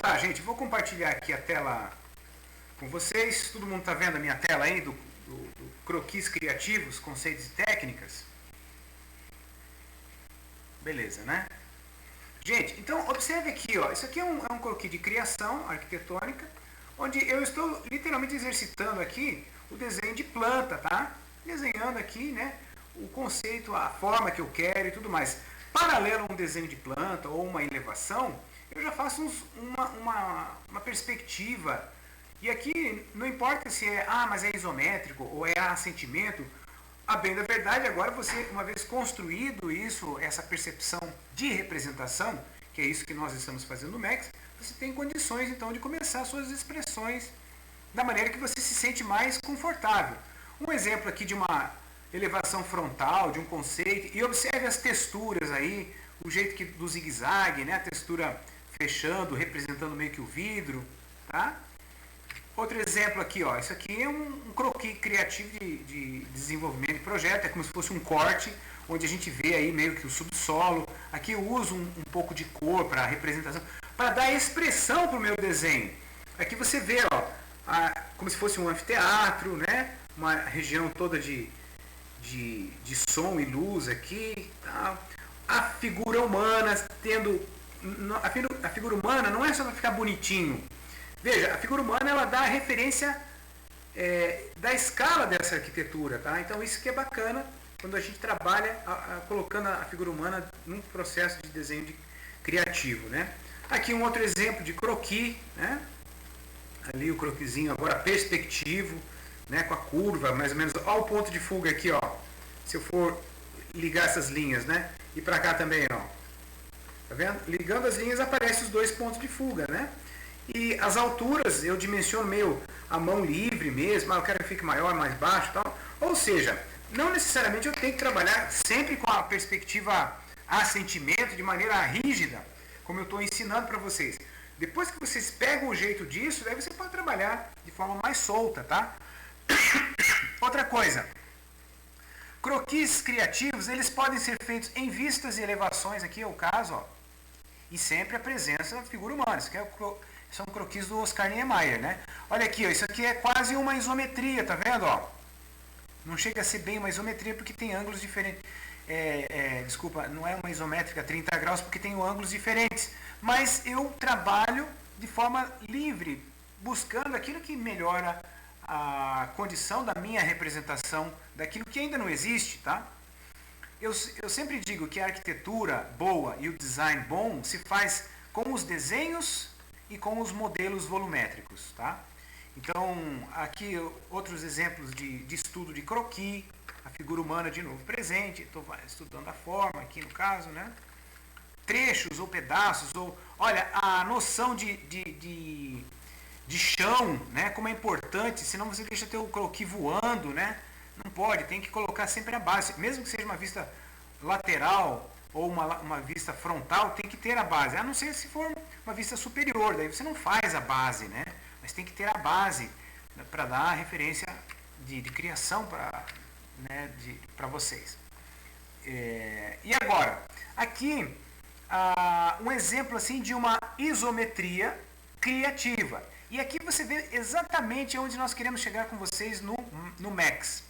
tá, gente, vou compartilhar aqui a tela com vocês. Todo mundo está vendo a minha tela aí do croquis criativos, conceitos e técnicas? Beleza, né? Gente, então observe aqui, ó, isso aqui é um croquis de criação arquitetônica, onde eu estou literalmente exercitando aqui o desenho de planta, tá? Desenhando aqui, né, o conceito, a forma que eu quero e tudo mais. Paralelo a um desenho de planta ou uma elevação, eu já faço uma perspectiva. E aqui não importa se é, mas é isométrico ou é assentimento. A bem da verdade, agora você, uma vez construído isso, essa percepção de representação, que é isso que nós estamos fazendo no Max, você tem condições então de começar suas expressões da maneira que você se sente mais confortável. Um exemplo aqui de uma elevação frontal, de um conceito, e observe as texturas aí, o jeito que, do zigue-zague, né? A textura fechando, representando meio que o vidro, tá? Outro exemplo aqui, ó, isso aqui é um croquis criativo de desenvolvimento de projeto, é como se fosse um corte, onde a gente vê aí meio que o subsolo. Aqui eu uso um pouco de cor para representação, para dar expressão para o meu desenho. Aqui você vê, ó, como se fosse um anfiteatro, né? Uma região toda de som e luz aqui, tá? A figura humana tendo... A figura humana não é só para ficar bonitinho. Veja, a figura humana ela dá a referência da escala dessa arquitetura, tá? Então isso que é bacana quando a gente trabalha colocando a figura humana num processo de desenho criativo, né? Aqui um outro exemplo de croquis, né? Ali o croquisinho agora perspectivo, né? Com a curva, mais ou menos, ó, o ponto de fuga aqui, ó. Se eu for ligar essas linhas, né? E para cá também, ó. Tá vendo? Ligando as linhas aparecem os dois pontos de fuga, né? E as alturas eu dimensiono meio a mão livre mesmo, eu quero que fique maior, mais baixo e tal. Ou seja, não necessariamente eu tenho que trabalhar sempre com a perspectiva assentimento de maneira rígida, como eu estou ensinando para vocês. Depois que vocês pegam o jeito disso, daí você pode trabalhar de forma mais solta, tá? Outra coisa, croquis criativos, eles podem ser feitos em vistas e elevações, aqui é o caso, ó, e sempre a presença da figura humana. Isso aqui são croquis do Oscar Niemeyer, né? Olha aqui, ó, isso aqui é quase uma isometria, tá vendo? Ó? Não chega a ser bem uma isometria porque tem ângulos diferentes. Desculpa, não é uma isométrica 30 graus porque tem ângulos diferentes. Mas eu trabalho de forma livre, buscando aquilo que melhora a condição da minha representação, daquilo que ainda não existe, tá? Eu sempre digo que a arquitetura boa e o design bom se faz com os desenhos e com os modelos volumétricos, tá? Então, aqui outros exemplos de estudo de croquis, a figura humana de novo presente, estou estudando a forma aqui no caso, né? Trechos ou pedaços, ou, olha, a noção de chão, né? Como é importante, senão você deixa ter o croquis voando, né? Não pode, tem que colocar sempre a base, mesmo que seja uma vista lateral ou uma vista frontal, tem que ter a base, a não ser se for uma vista superior, daí você não faz a base, né? Mas tem que ter a base para dar a referência de criação para, né, vocês. E agora, aqui um exemplo assim de uma isometria criativa. E aqui você vê exatamente onde nós queremos chegar com vocês no Max.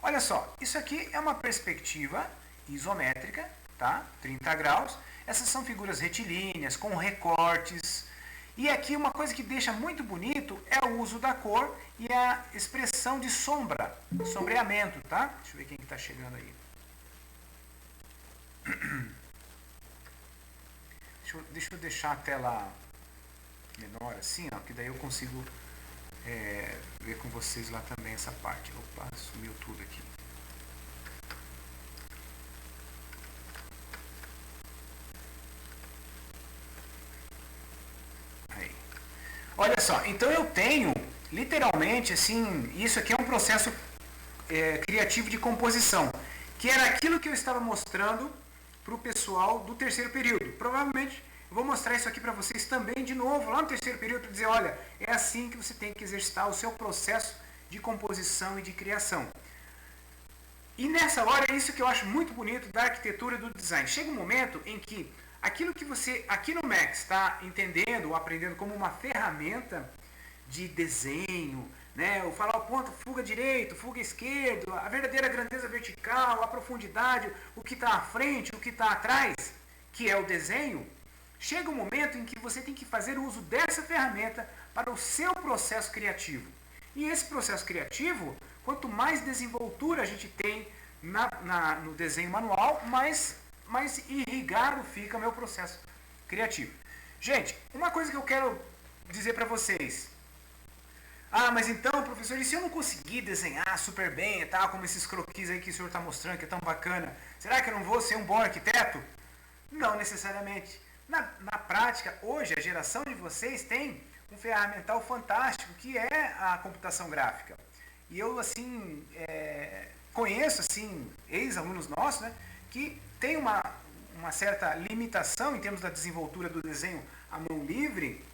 Olha só, isso aqui é uma perspectiva isométrica, tá? 30 graus. Essas são figuras retilíneas, com recortes. E aqui uma coisa que deixa muito bonito é o uso da cor e a expressão de sombra, sombreamento, tá? Deixa eu ver quem está chegando aí. Deixa eu deixar a tela menor assim, ó, que daí eu consigo ver com vocês lá também essa parte. Opa, sumiu tudo aqui. Aí. Olha só, então eu tenho literalmente assim, isso aqui é um processo criativo de composição, que era aquilo que eu estava mostrando para o pessoal do terceiro período. Provavelmente eu vou mostrar isso aqui para vocês também de novo, lá no terceiro período, para dizer, olha, é assim que você tem que exercitar o seu processo de composição e de criação. E nessa hora é isso que eu acho muito bonito da arquitetura e do design. Chega um momento em que aquilo que você aqui no Max está entendendo ou aprendendo como uma ferramenta de desenho, né? O falar o ponto, fuga direito, fuga esquerdo, a verdadeira grandeza vertical, a profundidade, o que está à frente, o que está atrás, que é o desenho, chega um momento em que você tem que fazer uso dessa ferramenta para o seu processo criativo. E esse processo criativo, quanto mais desenvoltura a gente tem no desenho manual, mais irrigado fica o meu processo criativo. Gente, uma coisa que eu quero dizer para vocês. Ah, mas então, professor, e se eu não conseguir desenhar super bem e tal, como esses croquis aí que o senhor está mostrando, que é tão bacana, será que eu não vou ser um bom arquiteto? Não necessariamente. Na prática, hoje, a geração de vocês tem um ferramental fantástico, que é a computação gráfica. E eu, assim, conheço, assim, ex-alunos nossos, né, que tem uma certa limitação em termos da desenvoltura do desenho à mão livre,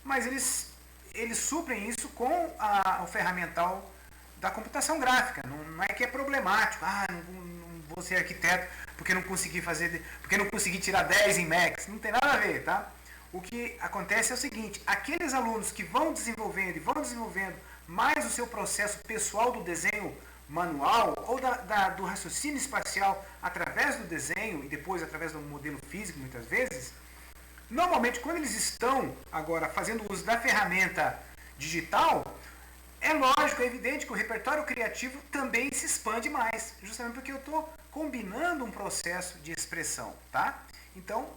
mas eles suprem isso com o ferramental da computação gráfica. Não é que é problemático. Ah, não vou ser arquiteto porque não consegui tirar 10 em Max. Não tem nada a ver, tá? O que acontece é o seguinte: aqueles alunos que vão desenvolvendo mais o seu processo pessoal do desenho manual ou do raciocínio espacial através do desenho e depois através do modelo físico, muitas vezes, normalmente quando eles estão agora fazendo uso da ferramenta digital, é lógico, é evidente que o repertório criativo também se expande mais, justamente porque eu estou combinando um processo de expressão, tá? Então,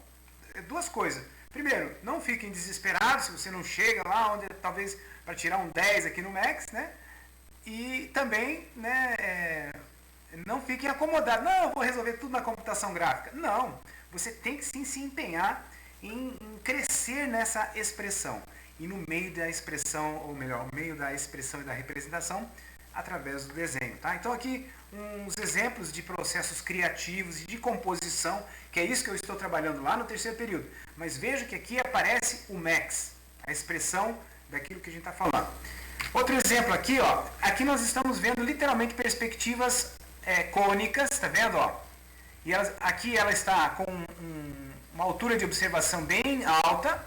duas coisas. Primeiro, não fiquem desesperados se você não chega lá onde talvez para tirar um 10 aqui no Max, né? E também, né, não fiquem acomodados. Não, eu vou resolver tudo na computação gráfica. Não, você tem que sim se empenhar em crescer nessa expressão. E no meio da expressão, ou melhor, no meio da expressão e da representação, através do desenho. Tá? Então aqui uns exemplos de processos criativos e de composição, que é isso que eu estou trabalhando lá no terceiro período. Mas veja que aqui aparece o Max, a expressão daquilo que a gente está falando. Outro exemplo aqui, ó, aqui nós estamos vendo literalmente perspectivas cônicas, tá vendo? Ó? E aqui ela está com uma altura de observação bem alta,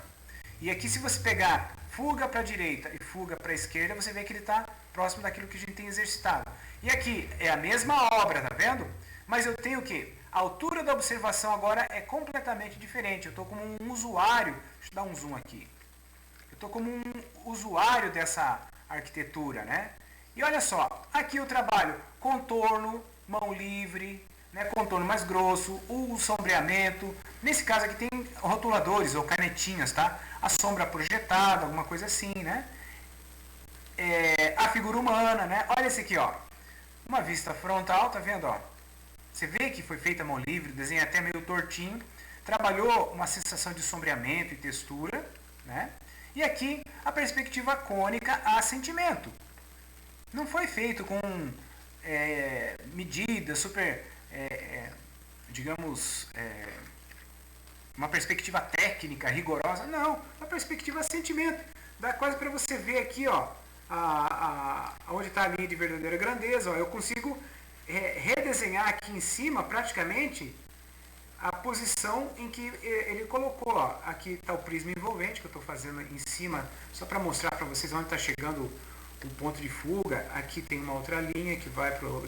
e aqui se você pegar fuga para a direita e fuga para a esquerda, você vê que ele está próximo daquilo que a gente tem exercitado. E aqui é a mesma obra, tá vendo? Mas eu tenho o quê? A altura da observação agora é completamente diferente. Eu estou como um usuário, deixa eu dar um zoom aqui. Eu estou como um usuário dessa arquitetura, né? E olha só, aqui eu trabalho contorno, mão livre, né, contorno mais grosso, o sombreamento. Nesse caso aqui tem rotuladores ou canetinhas, tá? A sombra projetada, alguma coisa assim, né? A figura humana, né? Olha esse aqui, ó. Uma vista frontal, tá vendo, ó? Você vê que foi feita a mão livre, o desenho é até meio tortinho. Trabalhou uma sensação de sombreamento e textura, né? E aqui a perspectiva cônica a sentimento. Não foi feito com medidas super, digamos, uma perspectiva técnica rigorosa. Não, uma perspectiva a sentimento. Dá quase para você ver aqui, ó, onde está a linha de verdadeira grandeza. Ó, eu consigo redesenhar aqui em cima praticamente a posição em que ele colocou. Ó. Aqui está o prisma envolvente que eu estou fazendo em cima, só para mostrar para vocês onde está chegando o ponto de fuga. Aqui tem uma outra linha que vai para o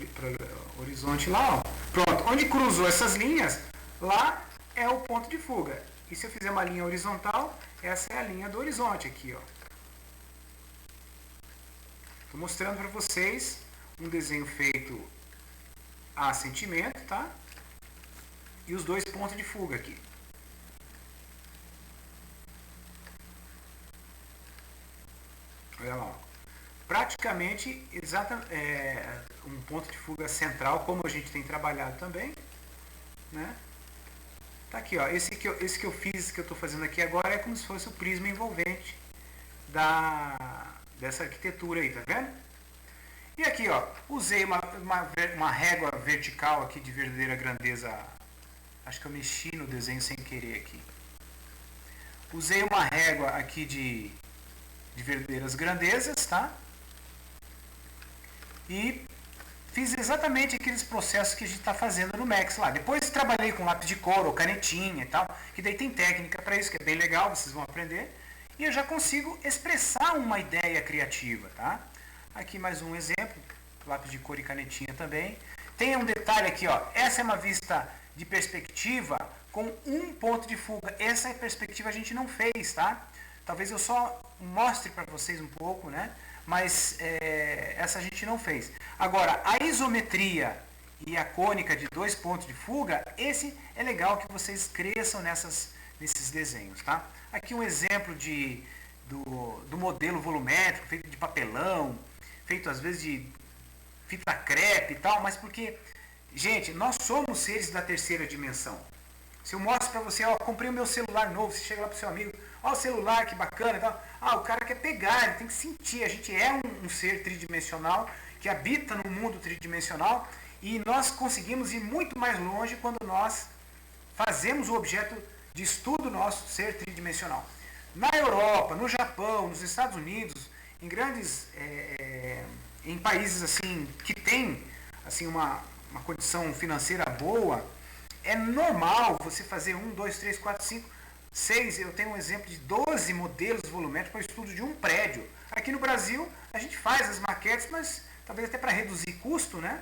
horizonte lá. Ó. Pronto, onde cruzou essas linhas, lá é o ponto de fuga. E se eu fizer uma linha horizontal, essa é a linha do horizonte aqui. Estou mostrando para vocês um desenho feito a sentimento, tá? E os dois pontos de fuga aqui. Olha lá. Ó. Praticamente um ponto de fuga central, como a gente tem trabalhado também. Né? Tá aqui, ó. Esse que eu fiz, que eu estou fazendo aqui agora, é como se fosse o prisma envolvente dessa arquitetura aí, tá vendo? E aqui, ó, usei uma régua vertical aqui de verdadeira grandeza. Acho que eu mexi no desenho sem querer aqui. Usei uma régua aqui de verdadeiras grandezas, tá? E fiz exatamente aqueles processos que a gente está fazendo no Max lá. Depois trabalhei com lápis de cor ou canetinha e tal, que daí tem técnica para isso, que é bem legal, vocês vão aprender. E eu já consigo expressar uma ideia criativa, tá? Aqui mais um exemplo, lápis de cor e canetinha também. Tem um detalhe aqui, ó. Essa é uma vista de perspectiva com um ponto de fuga. Essa perspectiva a gente não fez, tá? Talvez eu só mostre para vocês um pouco, né? Mas essa a gente não fez. Agora, a isometria e a cônica de 2 pontos de fuga, esse é legal que vocês cresçam nesses desenhos, tá? Aqui um exemplo do modelo volumétrico, feito de papelão, feito às vezes de fita crepe e tal, mas porque, gente, nós somos seres da terceira dimensão. Se eu mostro para você, ó, comprei o meu celular novo, você chega lá pro seu amigo, ó, o celular, que bacana e tal. Ah, o cara quer pegar, ele tem que sentir. A gente é um ser tridimensional que habita no mundo tridimensional e nós conseguimos ir muito mais longe quando nós fazemos o objeto de estudo nosso ser tridimensional. Na Europa, no Japão, nos Estados Unidos, em grandes em países assim que tem assim uma condição financeira boa, é normal você fazer 1, 2, 3, 4, 5, 6, eu tenho um exemplo de 12 modelos volumétricos para o estudo de um prédio. Aqui no Brasil, a gente faz as maquetes, mas talvez até para reduzir custo, né?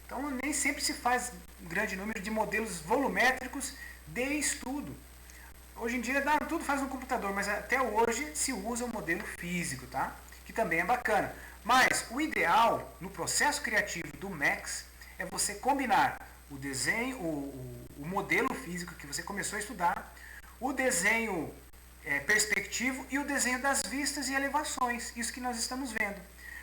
Então nem sempre se faz um grande número de modelos volumétricos de estudo. Hoje em dia tudo faz no computador, mas até hoje se usa o modelo físico, tá? Que também é bacana. Mas o ideal no processo criativo do Max é você combinar o desenho, o modelo físico que você começou a estudar, o desenho perspectivo e o desenho das vistas e elevações. Isso que nós estamos vendo.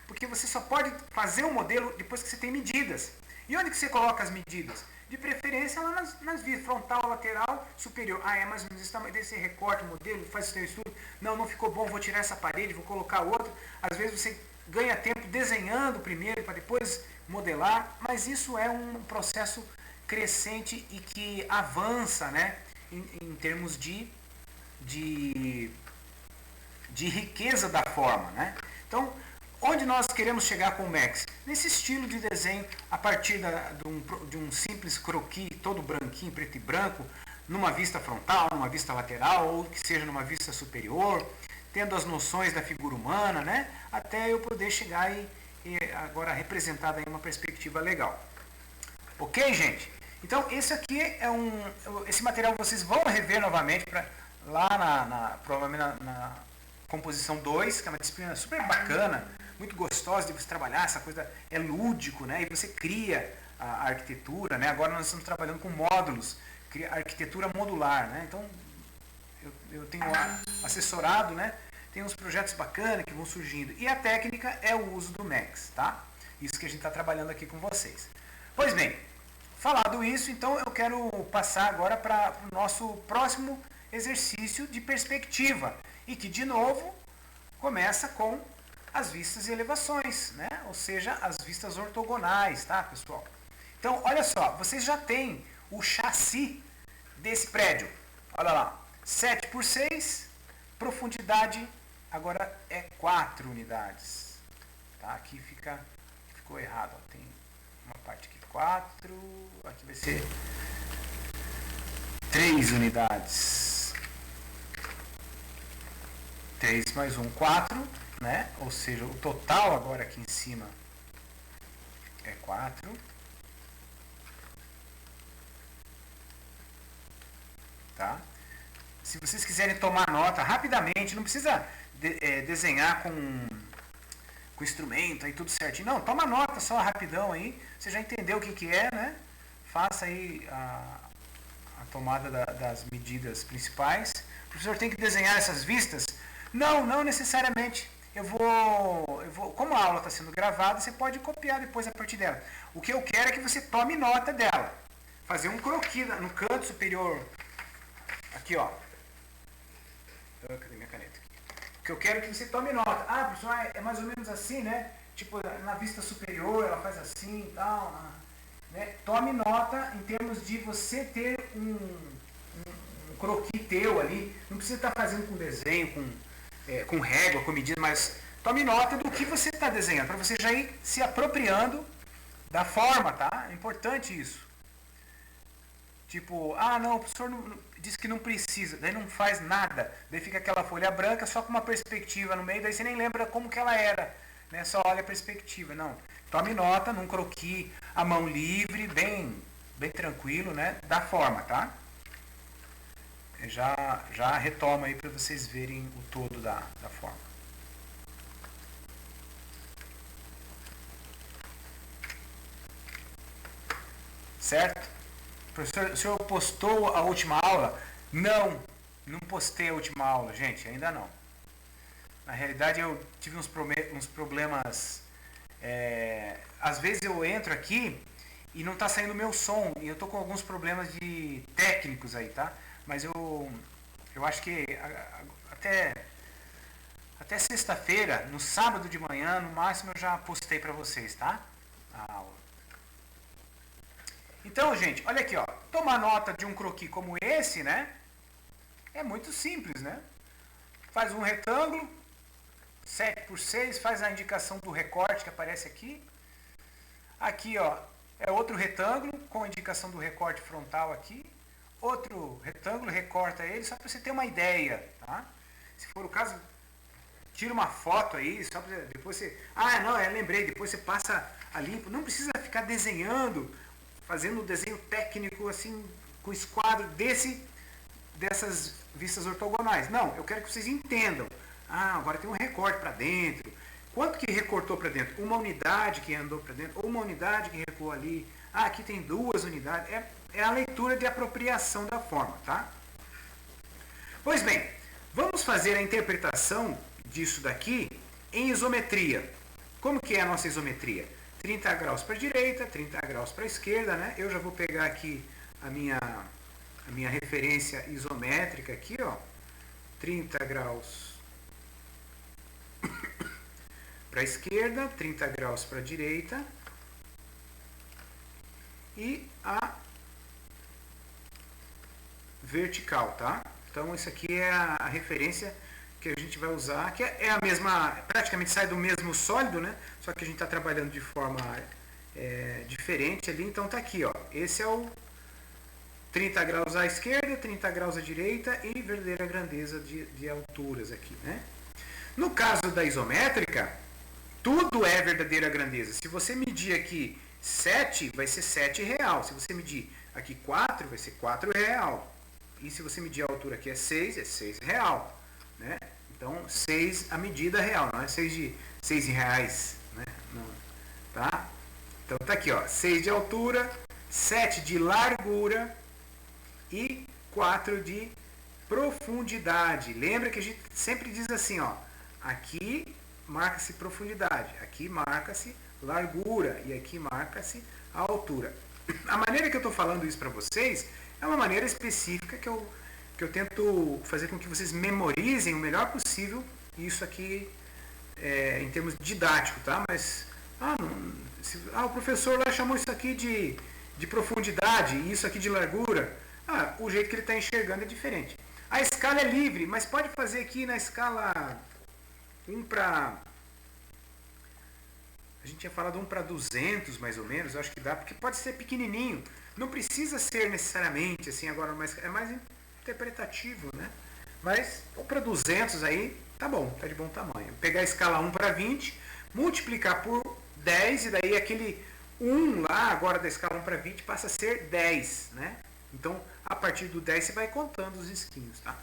Porque você só pode fazer um modelo depois que você tem medidas. E onde que você coloca as medidas? De preferência lá nas vistas, frontal, lateral, superior. Ah, é mais ou menos isso tamanho. Daí você recorta o modelo, faz o seu estudo. Não ficou bom, vou tirar essa parede, vou colocar outra. Às vezes você ganha tempo desenhando primeiro para depois modelar. Mas isso é um processo crescente e que avança, né, em termos de riqueza da forma, né? Então, onde nós queremos chegar com o Max? Nesse estilo de desenho, a partir de um simples croquis todo branquinho, preto e branco, numa vista frontal, numa vista lateral, ou que seja numa vista superior, tendo as noções da figura humana, né? Até eu poder chegar e agora representar em uma perspectiva legal. Ok, gente? Então, esse aqui esse material vocês vão rever novamente lá provavelmente na composição 2, que é uma disciplina super bacana, muito gostosa de você trabalhar, essa coisa é lúdico, né? E você cria a arquitetura, né? Agora nós estamos trabalhando com módulos, cria arquitetura modular, né? Então, eu tenho assessorado, né? Tem uns projetos bacanas que vão surgindo. E a técnica é o uso do Max, tá? Isso que a gente está trabalhando aqui com vocês. Pois bem, falado isso, então eu quero passar agora para o nosso próximo exercício de perspectiva. E que, de novo, começa com as vistas e elevações, né? Ou seja, as vistas ortogonais, tá, pessoal? Então, olha só, vocês já têm o chassi desse prédio. Olha lá, 7 por 6, profundidade agora é 4 unidades. Tá? Aqui ficou errado, ó. Tem uma parte aqui 4, aqui vai ser 3 unidades. 3 mais 1, 4, né? Ou seja, o total agora aqui em cima é 4. Tá? Se vocês quiserem tomar nota rapidamente, não precisa desenhar com instrumento aí tudo certinho. Não, toma nota só rapidão aí. Você já entendeu o que é, né? Faça aí a tomada das medidas principais. O professor tem que desenhar essas vistas? Não necessariamente. Eu vou, como a aula está sendo gravada, você pode copiar depois a partir dela. O que eu quero é que você tome nota dela. Fazer um croquis no canto superior. Aqui, ó. Cadê minha caneta? Aqui. O que eu quero é que você tome nota. Ah, professor, é mais ou menos assim, né? Tipo, na vista superior ela faz assim e tal. Né? Tome nota em termos de você ter um croquis teu ali. Não precisa estar fazendo com desenho, com régua, com medida, mas tome nota do que você está desenhando, para você já ir se apropriando da forma, tá? É importante isso. Tipo, ah não, o professor disse que não precisa, daí não faz nada, daí fica aquela folha branca só com uma perspectiva no meio, daí você nem lembra como que ela era, né? Só olha a perspectiva, não. Tome nota num croquis, a mão livre, bem tranquilo, né? Da forma, tá? Já retoma aí para vocês verem o todo da forma. Certo? Professor, o senhor postou a última aula? Não, não postei a última aula, gente, ainda não. Na realidade eu tive uns problemas. Às vezes eu entro aqui e não está saindo o meu som, e eu tô com alguns problemas de técnicos aí, tá? Mas eu acho que até, até sexta-feira, no sábado de manhã, no máximo eu já postei para vocês, tá? A aula. Então, gente, olha aqui, ó. Tomar nota de um croquis como esse, né? É muito simples, né? Faz um retângulo, 7 por 6, faz a indicação do recorte que aparece aqui. Aqui, ó, é outro retângulo com a indicação do recorte frontal aqui. Outro retângulo, recorta ele, só para você ter uma ideia, tá? Se for o caso, tira uma foto aí, só para depois você... Ah, não, lembrei, depois você passa a limpo. Não precisa ficar desenhando, fazendo um desenho técnico assim, com esquadro dessas vistas ortogonais. Não, eu quero que vocês entendam. Ah, agora tem um recorte para dentro. Quanto que recortou para dentro? Uma unidade que andou para dentro, ou uma unidade que recuou ali. Ah, aqui tem 2 unidades. É a leitura de apropriação da forma, tá? Pois bem, vamos fazer a interpretação disso daqui em isometria. Como que é a nossa isometria? 30 graus para a direita, 30 graus para a esquerda, né? Eu já vou pegar aqui a minha referência isométrica aqui, ó. 30 graus para a esquerda, 30 graus para a direita. E a vertical, tá? Então isso aqui é a referência que a gente vai usar, que é a mesma, praticamente sai do mesmo sólido, né? Só que a gente está trabalhando de forma diferente ali, então tá aqui, ó. Esse é o 30 graus à esquerda, 30 graus à direita e verdadeira grandeza de alturas aqui, né? No caso da isométrica, tudo é verdadeira grandeza. Se você medir aqui 7, vai ser 7 real. Se você medir aqui 4, vai ser 4 real. E se você medir a altura aqui é 6 real. Né? Então, 6 a medida real, não é 6 reais. Né? Não, tá? Então tá aqui, ó, 6 de altura, 7 de largura e 4 de profundidade. Lembra que a gente sempre diz assim, ó, aqui marca-se profundidade, aqui marca-se largura e aqui marca-se a altura. A maneira que eu estou falando isso para vocês é uma maneira específica que eu tento fazer com que vocês memorizem o melhor possível isso aqui em termos didáticos, tá? Mas o professor lá chamou isso aqui de profundidade e isso aqui de largura. O jeito que ele está enxergando é diferente. A escala é livre, mas pode fazer aqui na escala 1 para... A gente tinha falado 1 para 200 mais ou menos, eu acho que dá, porque pode ser pequenininho. Não precisa ser necessariamente assim agora, mas é mais interpretativo, né? Mas 1 para 200 aí, tá bom, tá de bom tamanho. Pegar a escala 1 para 20, multiplicar por 10 e daí aquele 1 lá, agora da escala 1 para 20, passa a ser 10, né? Então, a partir do 10 você vai contando os risquinhos, tá?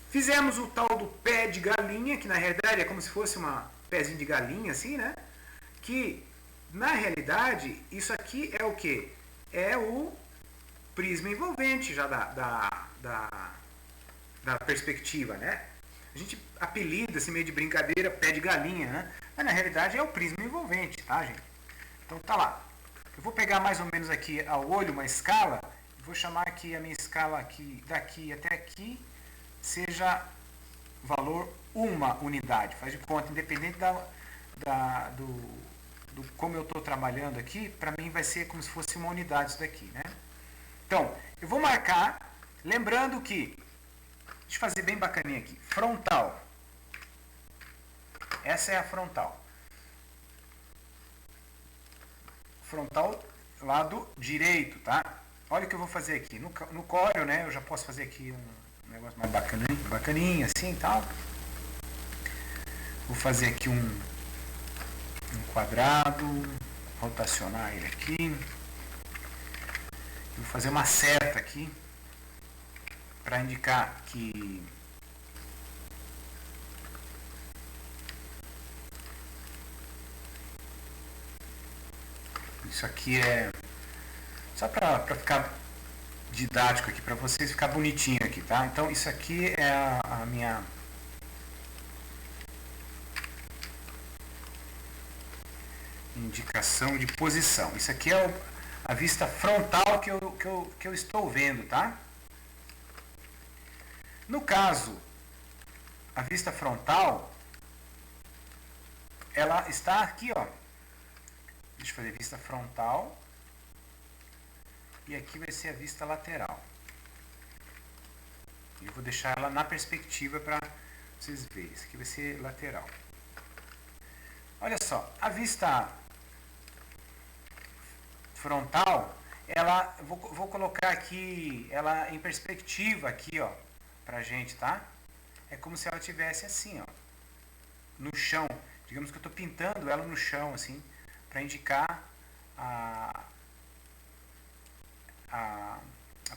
Fizemos o tal do pé de galinha, que na realidade é como se fosse uma pezinho de galinha, assim, né? Que, na realidade, isso aqui é o quê? É o prisma envolvente já da perspectiva, né? A gente apelida, assim, meio de brincadeira, pé de galinha, né? Mas, na realidade, é o prisma envolvente, tá, gente? Então, tá lá. Eu vou pegar mais ou menos aqui ao olho uma escala, e vou chamar aqui a minha escala aqui, daqui até aqui, seja valor 1 unidade. Faz de conta, independente do como eu estou trabalhando aqui, para mim vai ser como se fosse uma unidade isso daqui, né? Então, eu vou marcar, lembrando que, deixa eu fazer bem bacaninha aqui, frontal. Essa é a frontal. Frontal lado direito, tá? olha o que eu vou fazer aqui. No Corel, né, eu já posso fazer aqui um negócio mais bacaninha assim e tal. Vou fazer aqui um quadrado, rotacionar ele aqui. Vou fazer uma seta aqui para indicar que isso aqui é só para ficar didático aqui para vocês, ficar bonitinho aqui, tá? Então isso aqui é a minha indicação de posição. Isso aqui é a vista frontal que eu estou vendo, tá? No caso, a vista frontal, ela está aqui, ó. Deixa eu fazer vista frontal. E aqui vai ser a vista lateral. Eu vou deixar ela na perspectiva para vocês verem. Isso aqui vai ser lateral. Olha só, a vista frontal, ela, vou colocar aqui ela em perspectiva aqui, ó, pra gente, tá? É como se ela tivesse assim, ó, no chão. Digamos que eu estou pintando ela no chão, assim, para indicar a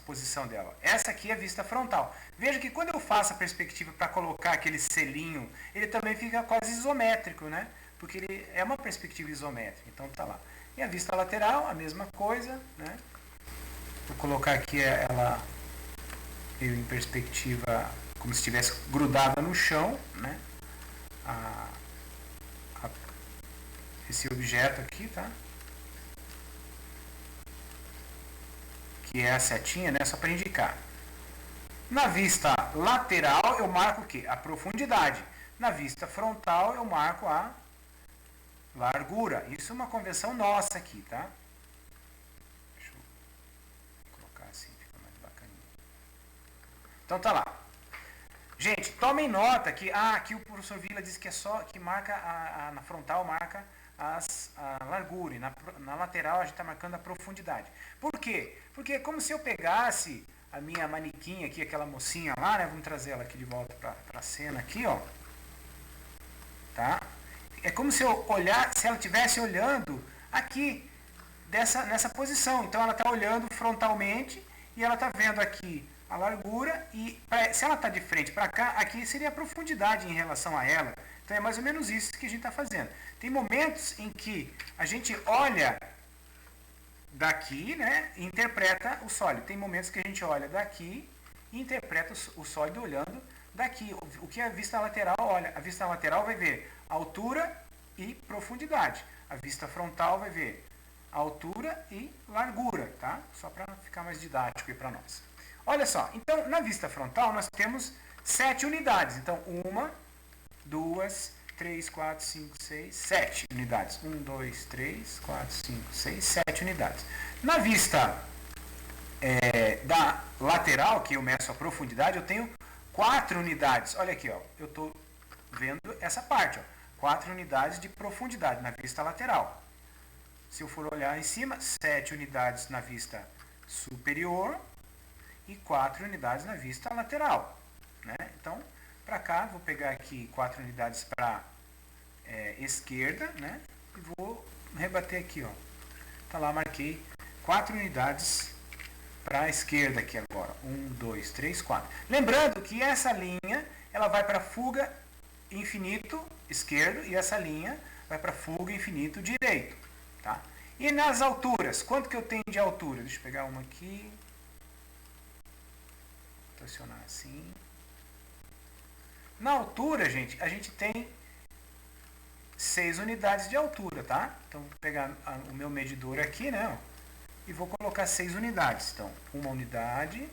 posição dela. Essa aqui é a vista frontal. Veja que quando eu faço a perspectiva para colocar aquele selinho, ele também fica quase isométrico, né? Porque ele é uma perspectiva isométrica. Então tá lá. E a vista lateral, a mesma coisa, né? Vou colocar aqui ela em perspectiva como se estivesse grudada no chão, né? Esse objeto aqui, tá? Que é a setinha, né? Só para indicar. Na vista lateral eu marco o quê? A profundidade. Na vista frontal eu marco a largura. Isso é uma convenção nossa aqui, tá? Deixa eu colocar assim, fica mais bacaninha. Então tá lá. Gente, tomem nota que aqui o professor Vila disse que é só que marca na frontal marca a largura e na lateral a gente está marcando a profundidade. Por quê? Porque é como se eu pegasse a minha manequim aqui, aquela mocinha lá, né? Vamos trazer ela aqui de volta para a cena aqui, ó. Tá? É como se eu se ela estivesse olhando aqui nessa posição. Então ela está olhando frontalmente e ela está vendo aqui a largura e se ela está de frente para cá, aqui seria a profundidade em relação a ela. Então é mais ou menos isso que a gente está fazendo. Tem momentos em que a gente olha daqui, né, e interpreta o sólido. Tem momentos que a gente olha daqui e interpreta o sólido olhando daqui. O que a vista lateral olha? A vista lateral vai ver altura e profundidade. A vista frontal vai ver altura e largura, tá? Só para ficar mais didático aí para nós. Olha só, então na vista frontal nós temos 7 unidades. Então 1, 2, 3, 4, 5, 6, 7 unidades. 1, 2, 3, 4, 5, 6, 7 unidades. Na vista da lateral, que eu meço a profundidade, eu tenho 4 unidades. Olha aqui, ó, eu estou vendo essa parte, ó, 4 unidades de profundidade na vista lateral. Se eu for olhar em cima, 7 unidades na vista superior e 4 unidades na vista lateral, né? Então, para cá, vou pegar aqui 4 unidades para esquerda, né? E vou rebater aqui, ó. Tá lá, marquei 4 unidades para a esquerda aqui agora. 1, 2, 3, 4. Lembrando que essa linha, ela vai para fuga infinito esquerdo e essa linha vai para fuga infinito direito, tá? E nas alturas, quanto que eu tenho de altura? Deixa eu pegar uma aqui. Rotacionar assim. Na altura, gente, a gente tem 6 unidades de altura, tá? Então, vou pegar o meu medidor aqui, né? E vou colocar 6 unidades. Então, uma unidade,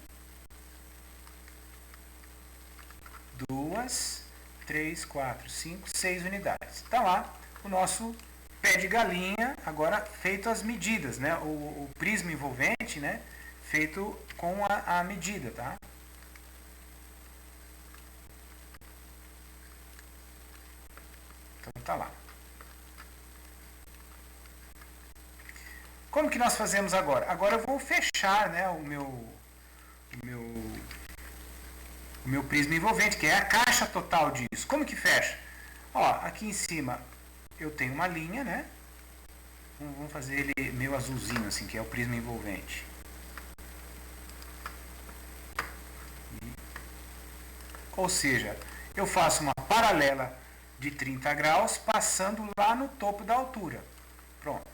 2, 3, 4, 5, 6 unidades. Tá lá o nosso pé de galinha, agora feito as medidas, né? O prisma envolvente, né? Feito com a medida, tá? Então tá lá. como que nós fazemos agora? Agora eu vou fechar, né, o meu prisma envolvente, que é a caixa total disso. Como que fecha? Ó, aqui em cima eu tenho uma linha, né? Vamos fazer ele meio azulzinho, assim, que é o prisma envolvente. Ou seja, eu faço uma paralela de 30 graus passando lá no topo da altura. Pronto.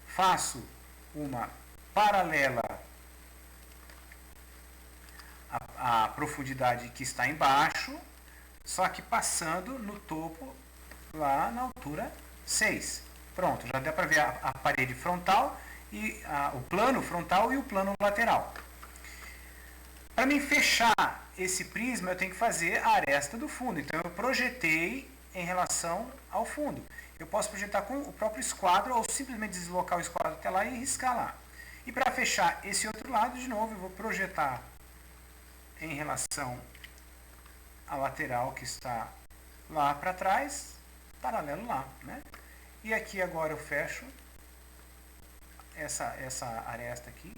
Faço uma paralela à profundidade que está embaixo, só que passando no topo lá na altura 6. Pronto, já dá para ver a parede frontal, e o plano frontal e o plano lateral. Para mim fechar esse prisma, eu tenho que fazer a aresta do fundo. Então eu projetei em relação ao fundo. Eu posso projetar com o próprio esquadro ou simplesmente deslocar o esquadro até lá e riscar lá. E para fechar esse outro lado, de novo, eu vou projetar em relação à lateral que está lá para trás, paralelo lá, né? E aqui agora eu fecho essa aresta aqui.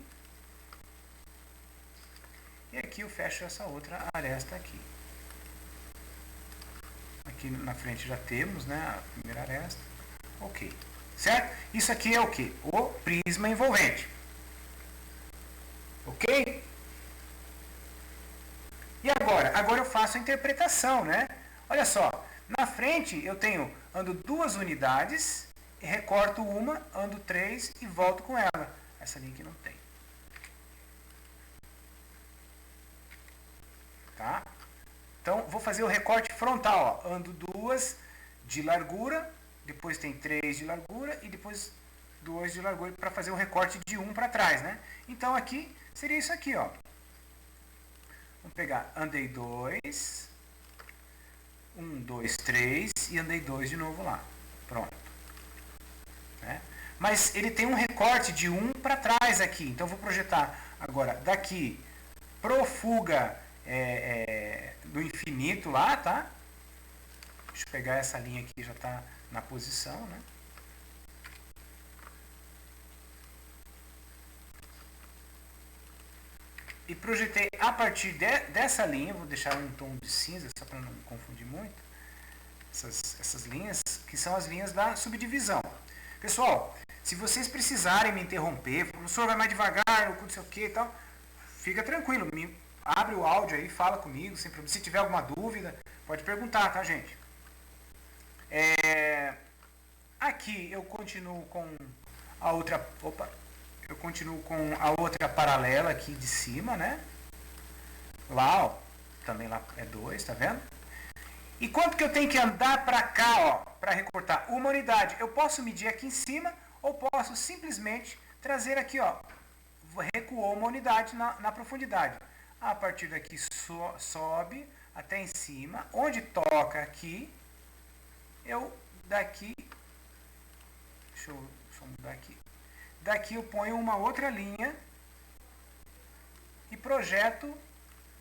E aqui eu fecho essa outra aresta aqui. Aqui na frente já temos, né, a primeira aresta. Ok. Certo? Isso aqui é o que? O prisma envolvente. Ok? E agora? Agora eu faço a interpretação, né? Olha só. Na frente eu ando 2 unidades, recorto uma, ando 3 e volto com ela. Essa linha aqui não tem. Tá? Então, vou fazer o recorte frontal. Ó. Ando 2 de largura, depois tem 3 de largura e depois 2 de largura para fazer o recorte de 1 para trás, né? Então, aqui seria isso aqui, ó. Vamos pegar, andei 2, 1, 2, 3 e andei 2 de novo lá. Pronto. Né? Mas ele tem um recorte de 1 para trás aqui. Então, vou projetar agora daqui pro fuga do infinito lá, tá? Deixa eu pegar essa linha aqui, já está na posição, né? E projetei a partir dessa linha, vou deixar um tom de cinza, só para não confundir muito, essas linhas, que são as linhas da subdivisão. Pessoal, se vocês precisarem me interromper, o professor vai mais devagar, ou não sei o que e tal, fica tranquilo, abre o áudio aí, fala comigo, sem problema. Se tiver alguma dúvida, pode perguntar, tá, gente? Aqui eu continuo com a outra... Eu continuo com a outra paralela aqui de cima, né? Lá, ó. Também lá é 2, tá vendo? E quanto que eu tenho que andar para cá, ó, para recortar? Uma unidade. Eu posso medir aqui em cima ou posso simplesmente trazer aqui, ó. Recuou uma unidade na profundidade. A partir daqui sobe até em cima. Onde toca aqui, eu daqui... Deixa eu só mudar aqui. Daqui eu ponho uma outra linha e projeto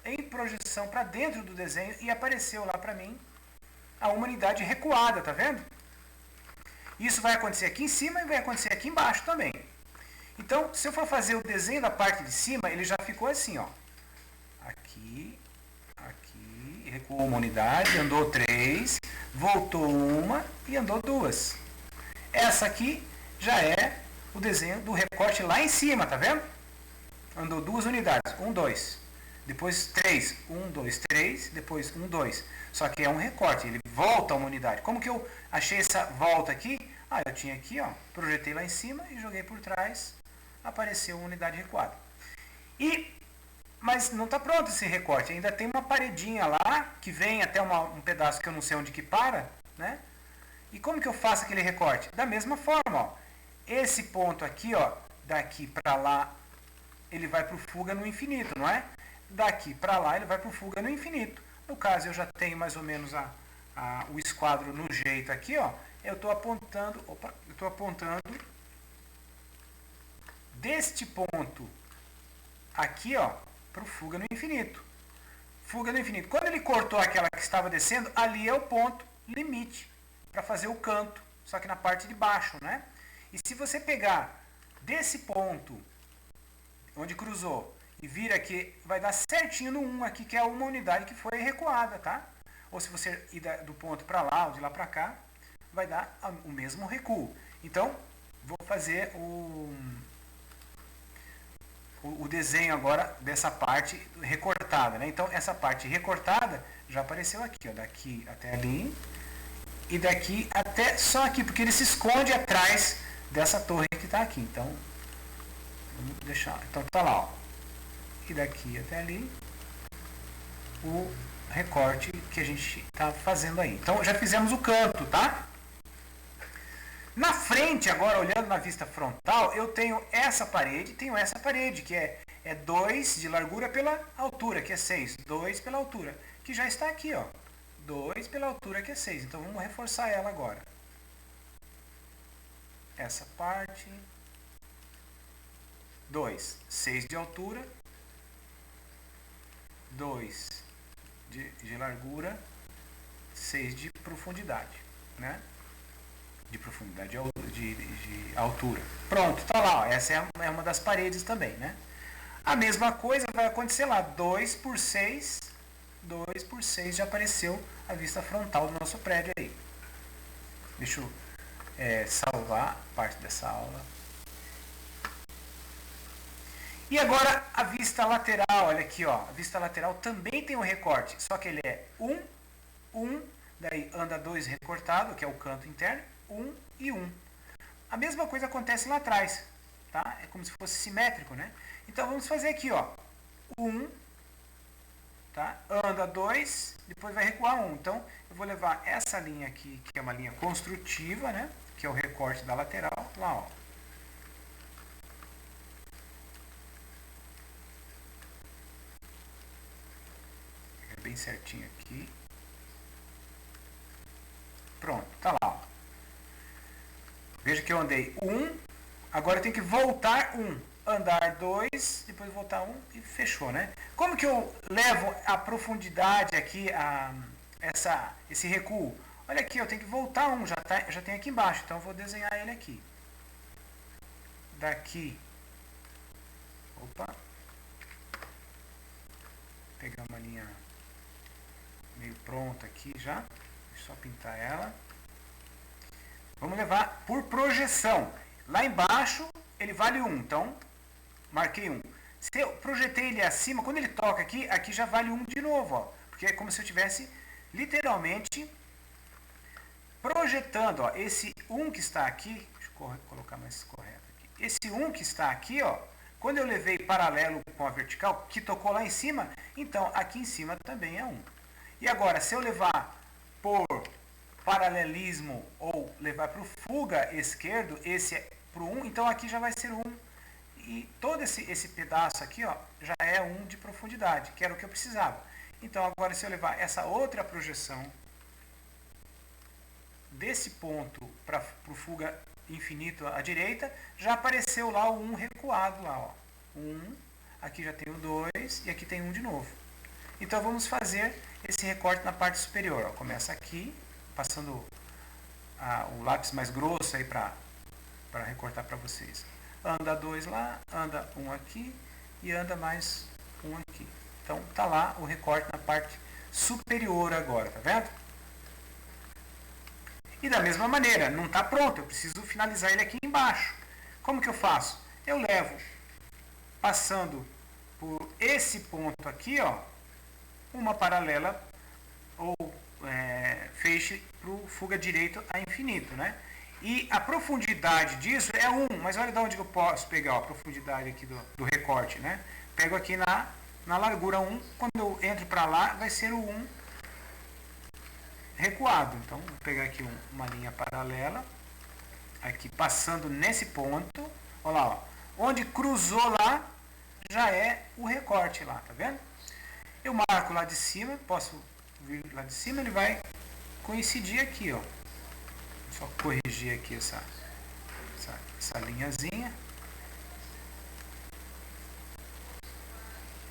em projeção para dentro do desenho e apareceu lá para mim a uma unidade recuada, tá vendo? Isso vai acontecer aqui em cima e vai acontecer aqui embaixo também. Então, se eu for fazer o desenho da parte de cima, ele já ficou assim, ó. Aqui, recuou uma unidade, andou 3, voltou uma e andou 2. Essa aqui já é o desenho do recorte lá em cima, tá vendo? Andou 2 unidades, 1, 2. Depois 3, 1, 2, 3. Depois 1, 2. Só que é um recorte, ele volta a uma unidade. Como que eu achei essa volta aqui? Eu tinha aqui, ó, projetei lá em cima e joguei por trás, apareceu uma unidade recuada. Mas não está pronto esse recorte, ainda tem uma paredinha lá, que vem até um pedaço que eu não sei onde que para, né? E como que eu faço aquele recorte? Da mesma forma, ó. Esse ponto aqui, ó, daqui para lá, ele vai para o fuga no infinito, não é? Daqui para lá, ele vai para o fuga no infinito. No caso, eu já tenho mais ou menos o esquadro no jeito aqui, ó. Eu estou apontando, deste ponto aqui, ó, para o fuga no infinito. Fuga no infinito. Quando ele cortou aquela que estava descendo, ali é o ponto limite para fazer o canto, só que na parte de baixo, né? E se você pegar desse ponto, onde cruzou, e vir aqui, vai dar certinho no 1 aqui, que é uma unidade que foi recuada, tá? Ou se você ir do ponto para lá, ou de lá para cá, vai dar o mesmo recuo. Então, vou fazer o desenho agora dessa parte recortada, né? Então, essa parte recortada já apareceu aqui, ó, daqui até ali, e daqui até só aqui, porque ele se esconde atrás dessa torre que está aqui. Então, vamos deixar. Então, tá lá, ó. E daqui até ali, o recorte que a gente está fazendo aí. Então, já fizemos o canto, tá? Na frente, agora, olhando na vista frontal, eu tenho essa parede, que é 2 de largura pela altura, que é 6. 2 pela altura, que já está aqui, ó. 2 pela altura, que é 6. Então, vamos reforçar ela agora. Essa parte. 2. 6 de altura. 2 de largura. 6 de profundidade, né? De profundidade de altura. Pronto, tá lá. Ó. Essa é uma das paredes também, né? A mesma coisa vai acontecer lá. 2 por 6. 2 por 6 já apareceu a vista frontal do nosso prédio aí. Deixa eu salvar parte dessa aula. E agora a vista lateral, olha aqui, ó. A vista lateral também tem um recorte, só que ele é 1, daí anda 2 recortado, que é o canto interno, 1 e 1. A mesma coisa acontece lá atrás, tá? É como se fosse simétrico, né? Então vamos fazer aqui, ó. 1, tá? Anda 2, depois vai recuar 1. Então eu vou levar essa linha aqui, que é uma linha construtiva, né? Que é o recorte da lateral, lá, ó. É bem certinho aqui. Pronto, tá lá, ó. Veja que eu andei 1, agora eu tenho que voltar 1. Andar 2, depois voltar 1 e fechou, né? Como que eu levo a profundidade aqui, esse recuo? Olha aqui, eu tenho que voltar 1, já tem aqui embaixo, então eu vou desenhar ele aqui. Daqui. Opa. Vou pegar uma linha meio pronta aqui já. Deixa eu só pintar ela. Vamos levar por projeção. Lá embaixo ele vale 1, então marquei 1. Se eu projetei ele acima, quando ele toca aqui, aqui já vale 1 de novo, ó. Porque é como se eu tivesse literalmente projetando, ó, esse 1 que está aqui, deixa eu colocar mais correto aqui. Esse 1 que está aqui, ó, quando eu levei paralelo com a vertical, que tocou lá em cima, então aqui em cima também é 1. E agora, se eu levar por paralelismo ou levar para o fuga esquerdo, esse é para o 1, então aqui já vai ser 1. E todo esse pedaço aqui, ó, já é 1 de profundidade, que era o que eu precisava. Então agora, se eu levar essa outra projeção desse ponto para o fuga infinito à direita, já apareceu lá o 1 recuado lá, ó. 1, aqui já tem o 2 e aqui tem 1 de novo. Então vamos fazer esse recorte na parte superior, ó. Começa aqui, passando o lápis mais grosso aí para recortar para vocês. Anda 2 lá, anda 1 aqui e anda mais 1 aqui. Então tá lá o recorte na parte superior agora, tá vendo? E da mesma maneira, não está pronto, eu preciso finalizar ele aqui embaixo. Como que eu faço? Eu levo, passando por esse ponto aqui, ó, uma paralela ou feixe para o fuga direito a infinito, né? E a profundidade disso é 1, mas olha de onde eu posso pegar, ó, a profundidade aqui do recorte, né? Pego aqui na largura 1, quando eu entro para lá, vai ser o 1 recuado. Então, vou pegar aqui uma linha paralela, aqui passando nesse ponto, olha lá, ó, onde cruzou lá, já é o recorte lá, tá vendo? Eu marco lá de cima, posso vir lá de cima, ele vai coincidir aqui, ó. Só corrigir aqui essa linhazinha.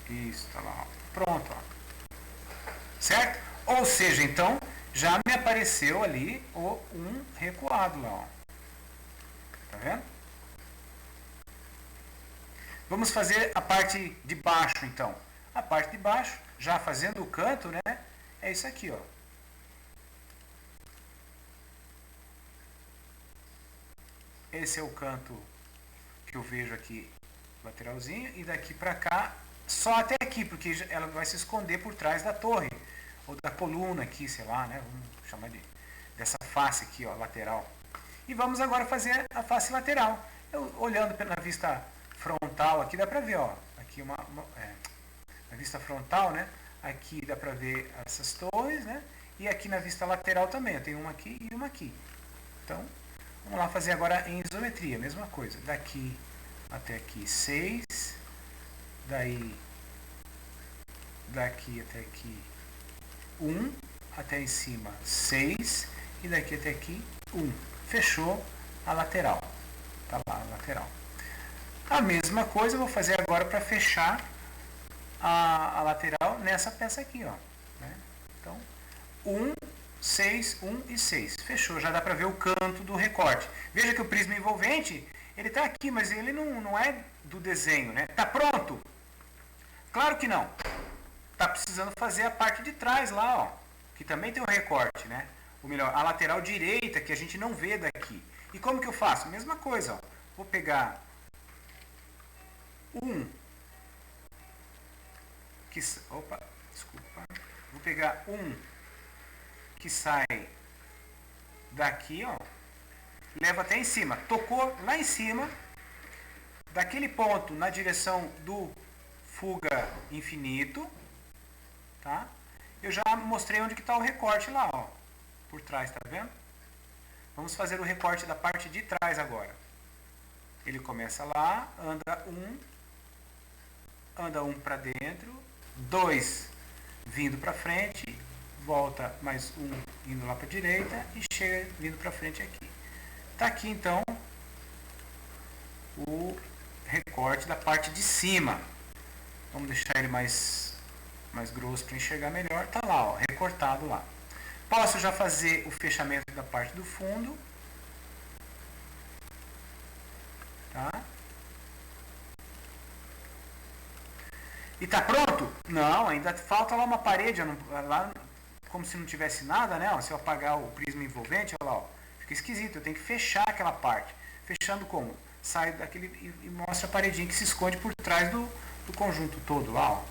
Isso, tá lá, ó. Pronto, ó. Certo? Ou seja, então, já me apareceu ali o 1 recuado lá, ó. Tá vendo? Vamos fazer a parte de baixo, então. A parte de baixo, já fazendo o canto, né? É isso aqui, ó. Esse é o canto que eu vejo aqui, lateralzinho, e daqui para cá, só até aqui, porque ela vai se esconder por trás da torre, ou da coluna aqui, sei lá, né? Vamos chamar dessa face aqui, ó, lateral. E vamos agora fazer a face lateral. Eu, olhando na vista frontal aqui, dá para ver, ó, aqui na vista frontal, né? Aqui dá para ver essas torres, né? E aqui na vista lateral também, eu tenho uma aqui e uma aqui. Então, vamos lá fazer agora em isometria, mesma coisa. Daqui até aqui 6, daqui até aqui 1, até em cima 6 e daqui até aqui 1. Fechou a lateral. Tá lá a lateral. A mesma coisa eu vou fazer agora para fechar a lateral nessa peça aqui, ó. Né? Então, 1, 6, 1 e 6. Fechou, já dá para ver o canto do recorte. Veja que o prisma envolvente, ele está aqui, mas ele não é do desenho, né? Tá pronto? Claro que não. Tá precisando fazer a parte de trás lá, ó, que também tem um recorte, né? Ou melhor, a lateral direita, que a gente não vê daqui. E como que eu faço? Mesma coisa, ó. Vou pegar opa, desculpa. Vou pegar que sai daqui, ó. Leva até em cima. Tocou lá em cima, daquele ponto na direção do fuga infinito, tá? Eu já mostrei onde que está o recorte lá, ó. Por trás, tá vendo? Vamos fazer o recorte da parte de trás agora. Ele começa lá, anda um para dentro, 2 vindo para frente, volta mais um indo lá para a direita e chega vindo para frente aqui. Tá aqui então o recorte da parte de cima. Vamos deixar ele mais grosso para enxergar melhor. Tá lá, ó, recortado lá. Posso já fazer o fechamento da parte do fundo. Tá? E tá pronto? Não, ainda falta lá uma parede, lá, como se não tivesse nada, né? Ó, se eu apagar o prisma envolvente, olha lá, ó, fica esquisito, eu tenho que fechar aquela parte. Fechando como? Sai daquele e mostra a paredinha que se esconde por trás do conjunto todo lá, ó.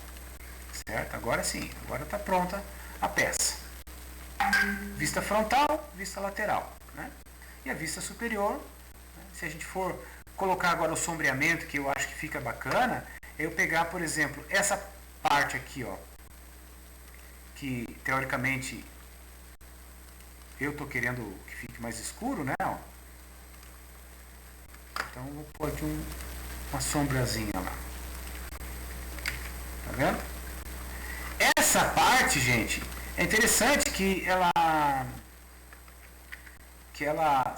Certo? Agora sim, agora está pronta a peça. Vista frontal, vista lateral, né? E a vista superior, né? Se a gente for colocar agora o sombreamento, que eu acho que fica bacana, é eu pegar, por exemplo, essa parte aqui, ó, que teoricamente eu estou querendo que fique mais escuro, né? Ó. Então eu vou pôr aqui uma sombrazinha lá. Tá vendo? Essa parte, gente, é interessante que ela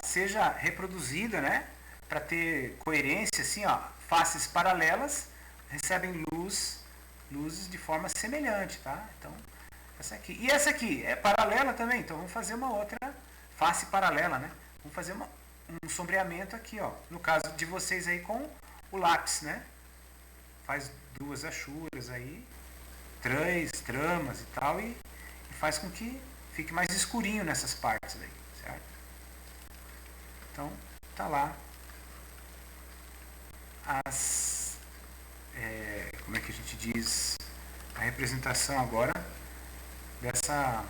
seja reproduzida, né? Para ter coerência, assim, ó, faces paralelas recebem luzes de forma semelhante, tá? Então, essa aqui. E essa aqui é paralela também, então vamos fazer uma outra face paralela, né? Vamos fazer um sombreamento aqui, ó. No caso de vocês aí com o lápis, né? Faz 2 achuras aí, 3 tramas e tal, e faz com que fique mais escurinho nessas partes aí, certo? Então, tá lá como é que a gente diz, a representação agora dessas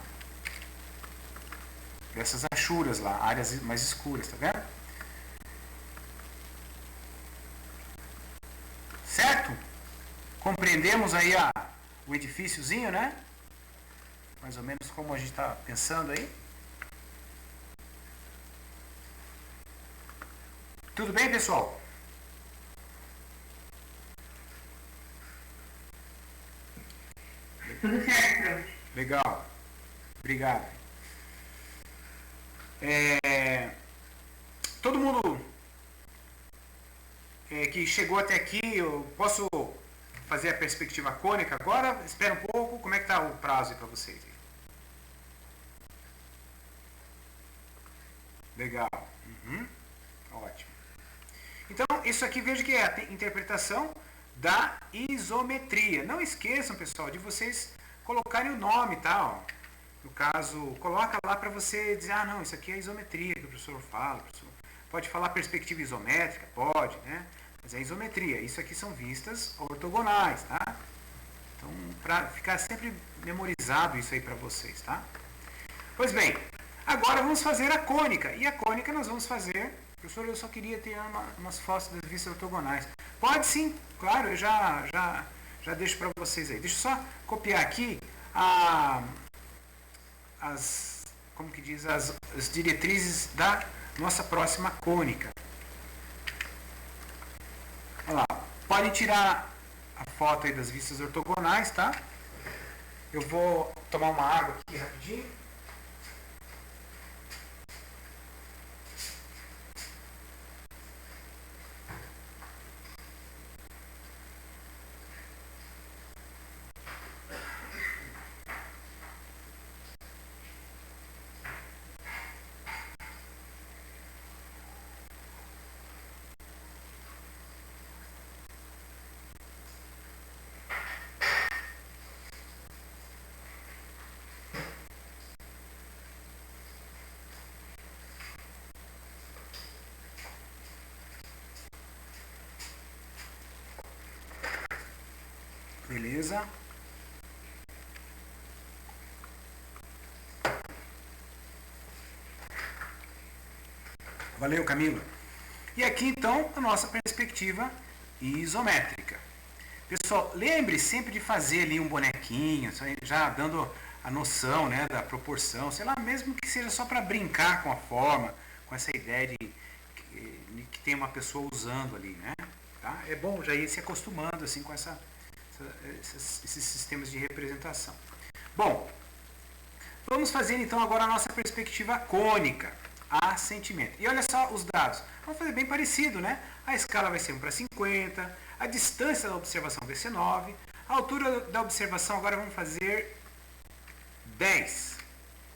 achuras lá, áreas mais escuras, tá vendo? Certo? Compreendemos aí o edifíciozinho, né? Mais ou menos como a gente está pensando aí. Tudo bem, pessoal? Tudo certo, prof. Legal. Obrigado. Todo mundo que chegou até aqui, eu posso fazer a perspectiva cônica agora? Espera um pouco. Como é que está o prazo aí para vocês? Legal. Ótimo. Então, isso aqui veja que é a interpretação da isometria. Não esqueçam, pessoal, de vocês colocarem o nome, tá? Ó. No caso, coloca lá para você dizer, ah, não, isso aqui é a isometria que o professor fala. Professor. Pode falar perspectiva isométrica? Pode, né? Mas é isometria. Isso aqui são vistas ortogonais, tá? Então, para ficar sempre memorizado isso aí para vocês, tá? Pois bem, agora vamos fazer a cônica. E a cônica nós vamos fazer... Professor, eu só queria ter umas fotos das vistas ortogonais. Pode sim, claro, eu já deixo para vocês aí. Deixa eu só copiar aqui como que diz, as diretrizes da nossa próxima cônica. Olha lá, podem tirar a foto aí das vistas ortogonais, tá? Eu vou tomar uma água aqui rapidinho. Beleza? Valeu, Camila. E aqui, então, a nossa perspectiva isométrica. Pessoal, lembre sempre de fazer ali um bonequinho, já dando a noção, né, da proporção, sei lá, mesmo que seja só para brincar com a forma, com essa ideia de que tem uma pessoa usando ali, né? Tá? É bom já ir se acostumando assim com esses sistemas de representação. Bom, vamos fazer então agora a nossa perspectiva cônica, assentimento. E olha só os dados. Vamos fazer bem parecido, né? A escala vai ser 1:50, a distância da observação vai ser 9, a altura da observação agora vamos fazer 10,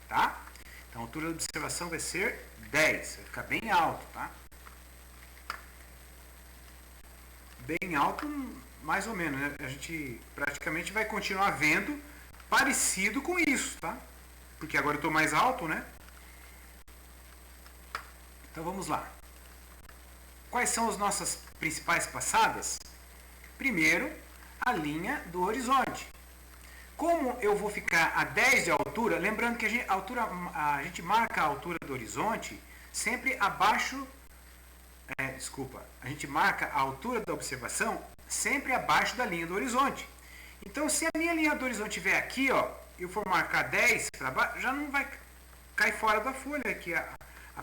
tá? Então a altura da observação vai ser 10, vai ficar bem alto, tá? Bem alto, mais ou menos, né? A gente praticamente vai continuar vendo parecido com isso, tá? Porque agora eu estou mais alto, né? Então vamos lá. Quais são as nossas principais passadas? Primeiro, a linha do horizonte. Como eu vou ficar a 10 de altura, lembrando que a gente marca a altura do horizonte sempre abaixo... a gente marca a altura da observação sempre abaixo da linha do horizonte. Então, se a minha linha do horizonte estiver aqui, ó, eu for marcar 10 para baixo, já não vai cair fora da folha aqui a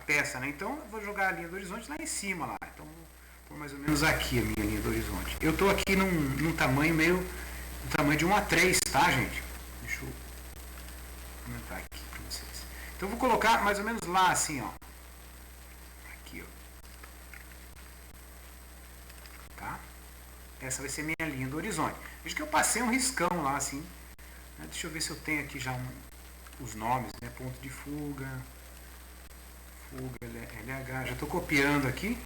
peça, né? Então, eu vou jogar a linha do horizonte lá em cima, lá. Então, vou pôr mais ou menos aqui a minha linha do horizonte. Eu estou aqui num tamanho no tamanho de 1:3, tá, gente? Deixa eu aumentar aqui para vocês. Então, eu vou colocar mais ou menos lá, assim, ó. Aqui, ó. Tá? Essa vai ser minha linha do horizonte. Veja que eu passei um riscão lá, assim. Deixa eu ver se eu tenho aqui já os nomes, né? Ponto de fuga, LH. Já estou copiando aqui,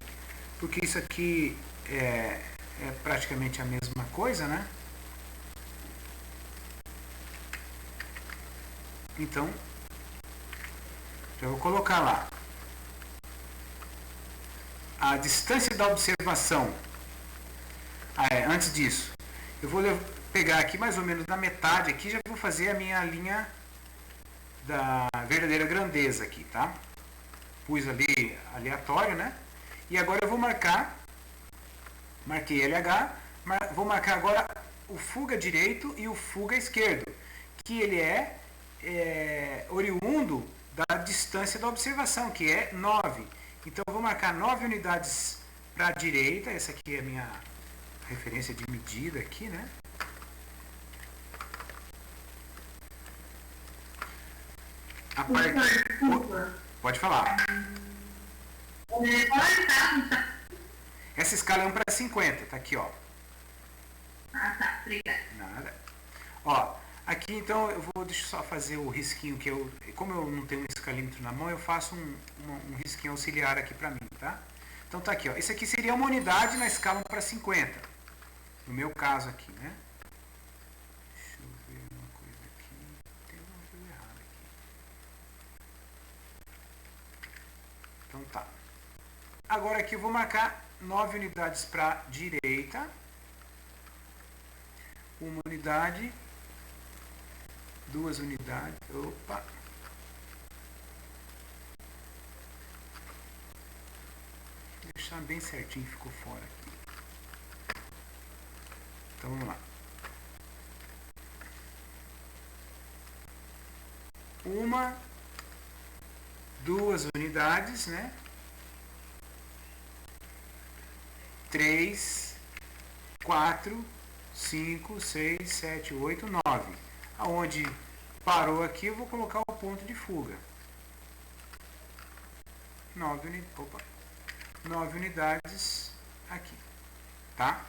porque isso aqui é praticamente a mesma coisa, né? Então, já vou colocar lá. A distância da observação. Antes disso, eu vou pegar aqui mais ou menos na metade aqui, já vou fazer a minha linha da verdadeira grandeza aqui, tá? Pus ali aleatório, né? E agora eu vou marquei LH, vou marcar agora o fuga direito e o fuga esquerdo, que ele é oriundo da distância da observação, que é 9. Então eu vou marcar 9 unidades para a direita, essa aqui é a minha referência de medida aqui, né? Pode falar. Essa escala é 1:50, tá aqui, ó. Tá, obrigada. Nada. Ó, aqui então deixa eu só fazer o risquinho que como eu não tenho um escalímetro na mão, eu faço um risquinho auxiliar aqui pra mim, tá? Então tá aqui, ó. Isso aqui seria uma unidade na escala 1:50. No meu caso aqui, né? Deixa eu ver uma coisa aqui. Tem alguma coisa errada aqui. Então tá. Agora aqui eu vou marcar 9 unidades para a direita. 1 unidade. 2 unidades. Opa! Vou deixar bem certinho, ficou fora aqui. Então vamos lá. 1, 2 unidades, né? 3, 4, 5, 6, 7, 8, 9. Aonde parou aqui, eu vou colocar o ponto de fuga. 9 unidades aqui, tá?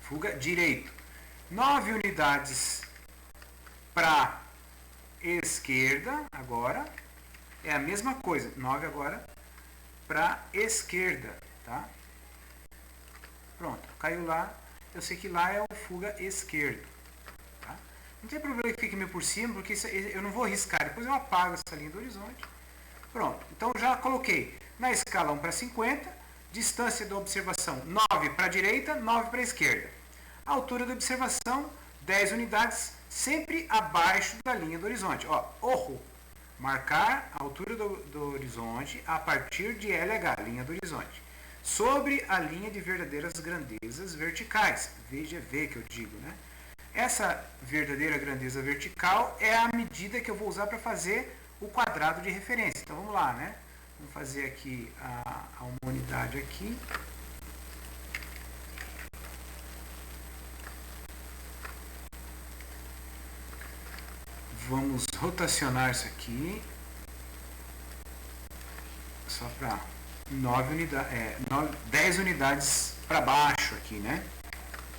Fuga direito. 9 unidades para esquerda, agora. É a mesma coisa, 9 agora para esquerda, tá? Pronto, caiu lá. Eu sei que lá é o fuga esquerdo, tá? Não tem problema que fique meio por cima, porque eu não vou riscar. Depois eu apago essa linha do horizonte. Pronto, então já coloquei na escala 1 para 50, distância da observação 9 para a direita, 9 para a esquerda. A altura da observação, 10 unidades, sempre abaixo da linha do horizonte. Ó, marcar a altura do horizonte a partir de LH, linha do horizonte, sobre a linha de verdadeiras grandezas verticais. Veja V que eu digo, né? Essa verdadeira grandeza vertical é a medida que eu vou usar para fazer o quadrado de referência. Então vamos lá, né? Vamos fazer aqui uma unidade aqui. Vamos rotacionar isso aqui. Só para 10 unidades para baixo aqui, né?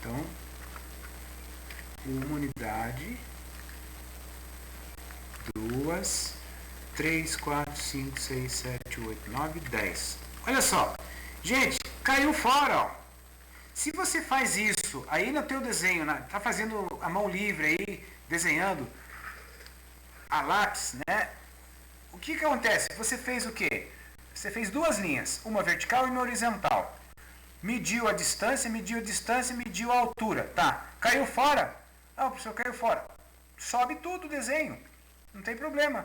Então, 1 unidade, 2, 3, 4, 5, 6, 7, 8, 9, 10. Olha só, gente, caiu fora, ó. Se você faz isso aí no teu desenho, tá fazendo a mão livre aí, desenhando a lápis, né? O que acontece? Você fez o quê? Você fez 2 linhas, uma vertical e uma horizontal. Mediu a distância, mediu a altura. Tá, caiu fora? Ah, professor, caiu fora. Sobe tudo o desenho, não tem problema.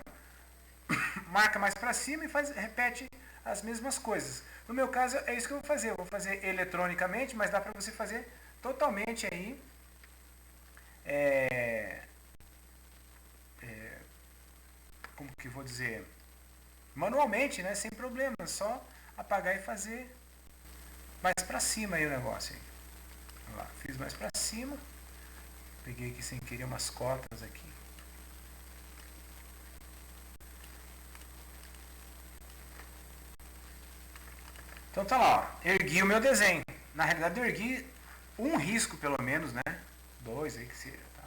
Marca mais para cima e repete as mesmas coisas. No meu caso, é isso que eu vou fazer. Eu vou fazer eletronicamente, mas dá para você fazer totalmente aí. Como que eu vou dizer? Manualmente, né? Sem problema. Só apagar e fazer mais para cima aí o negócio. Aí. Olha lá, fiz mais para cima. Peguei aqui sem querer umas cotas aqui. Então tá lá, ó. Ergui o meu desenho. Na realidade eu ergui um risco pelo menos, né? 2 aí que seja. Tá?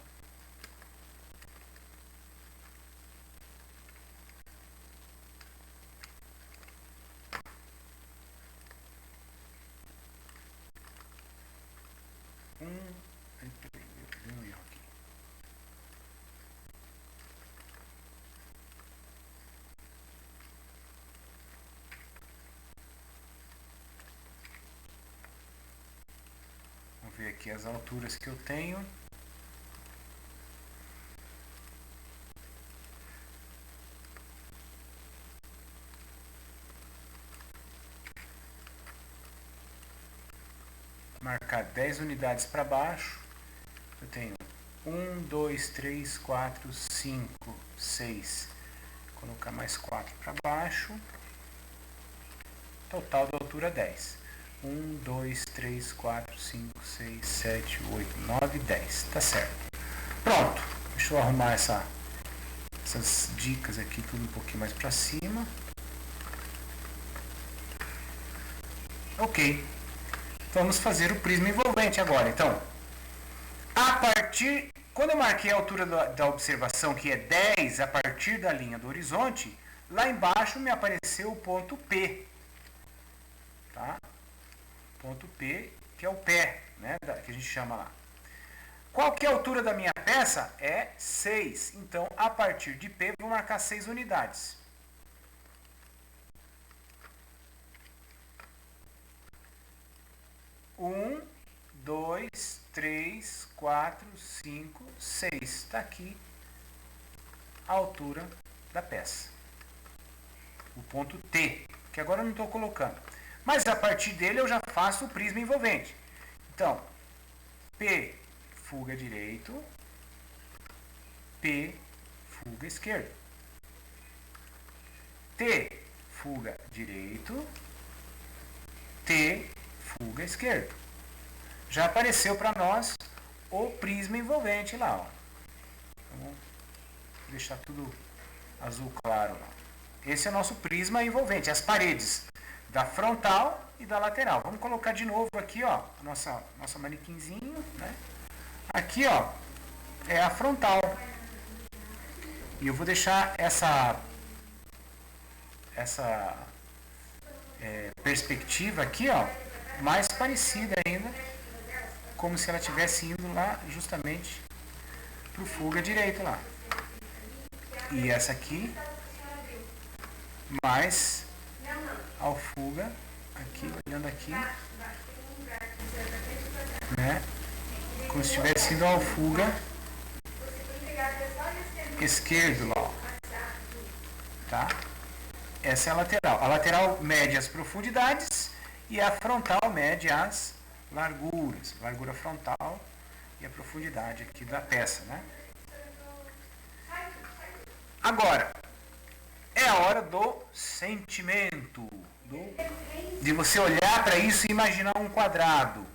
Um erro aqui. Vamos ver aqui as alturas que eu tenho. Marcar 10 unidades para baixo. Eu tenho 1, 2, 3, 4, 5, 6. Colocar mais 4 para baixo. Total da altura 10. 1, 2, 3, 4, 5, 6, 7, 8, 9, 10. Tá certo. Pronto. Deixa eu arrumar essas dicas aqui tudo um pouquinho mais para cima. Ok. Vamos fazer o prisma envolvente agora. Então, quando eu marquei a altura da observação, que é 10 a partir da linha do horizonte, lá embaixo me apareceu o ponto P. Tá? ponto P, que é o pé, né, que a gente chama lá. Qual que é a altura da minha peça? É 6. Então, a partir de P, vou marcar 6 unidades. 1, 2, 3, 4, 5, 6. Está aqui a altura da peça. O ponto T, que agora eu não estou colocando. Mas a partir dele eu já faço o prisma envolvente. Então, P, fuga direito, P, fuga esquerdo. T, fuga direito, T, fuga esquerdo. Já apareceu para nós o prisma envolvente lá. Ó. Vamos deixar tudo azul claro lá. Esse é o nosso prisma envolvente, as paredes da frontal e da lateral. Vamos colocar de novo aqui, ó, nossa manequinzinho, né? Aqui, ó, é a frontal. E eu vou deixar essa perspectiva aqui, ó, mais parecida ainda, como se ela estivesse indo lá justamente pro fuga direito lá. E essa aqui mais ao fuga aqui, olhando aqui, né? Como se estivesse indo ao fuga esquerdo lá, ó. Tá? Essa é a lateral. A lateral mede as profundidades e a frontal mede as larguras. Largura frontal e a profundidade aqui da peça, né? Agora, é a hora do sentimento. De você olhar para isso e imaginar um quadrado.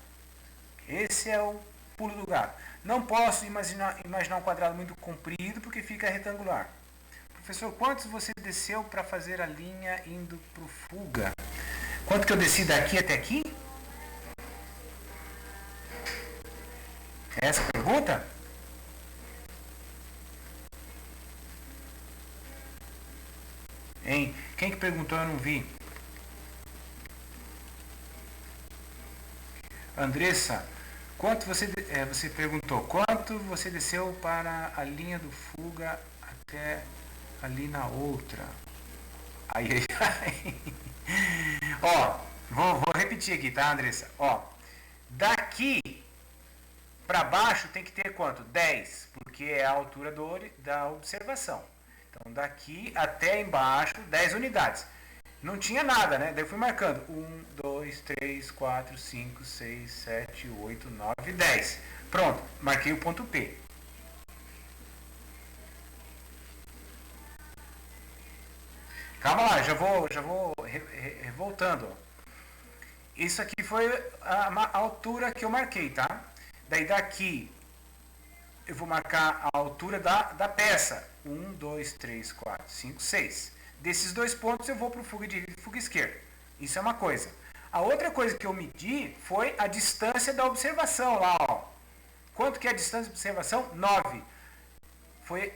Esse é o pulo do gato. Não posso imaginar um quadrado muito comprido porque fica retangular. Professor, quantos você desceu para fazer a linha indo para o fuga? Quanto que eu desci daqui até aqui? É essa a pergunta? Hein? Quem que perguntou? Eu não vi. Andressa, quanto você perguntou? Quanto você desceu para a linha do fuga até ali na outra? Ai. Ó, vou repetir aqui, tá, Andressa? Ó, daqui para baixo tem que ter quanto? 10, porque é a altura da observação. Então, daqui até embaixo, 10 unidades. Não tinha nada, né? Daí eu fui marcando. 1, 2, 3, 4, 5, 6, 7, 8, 9, 10. Pronto, marquei o ponto P. Calma lá, já vou voltando. Isso aqui foi a altura que eu marquei, tá? Daí daqui eu vou marcar a altura da peça. 1, 2, 3, 4, 5, 6. Desses dois pontos eu vou para o fuga direito e fuga esquerda. Isso é uma coisa. A outra coisa que eu medi foi a distância da observação lá, ó. Quanto que é a distância da observação? 9. Foi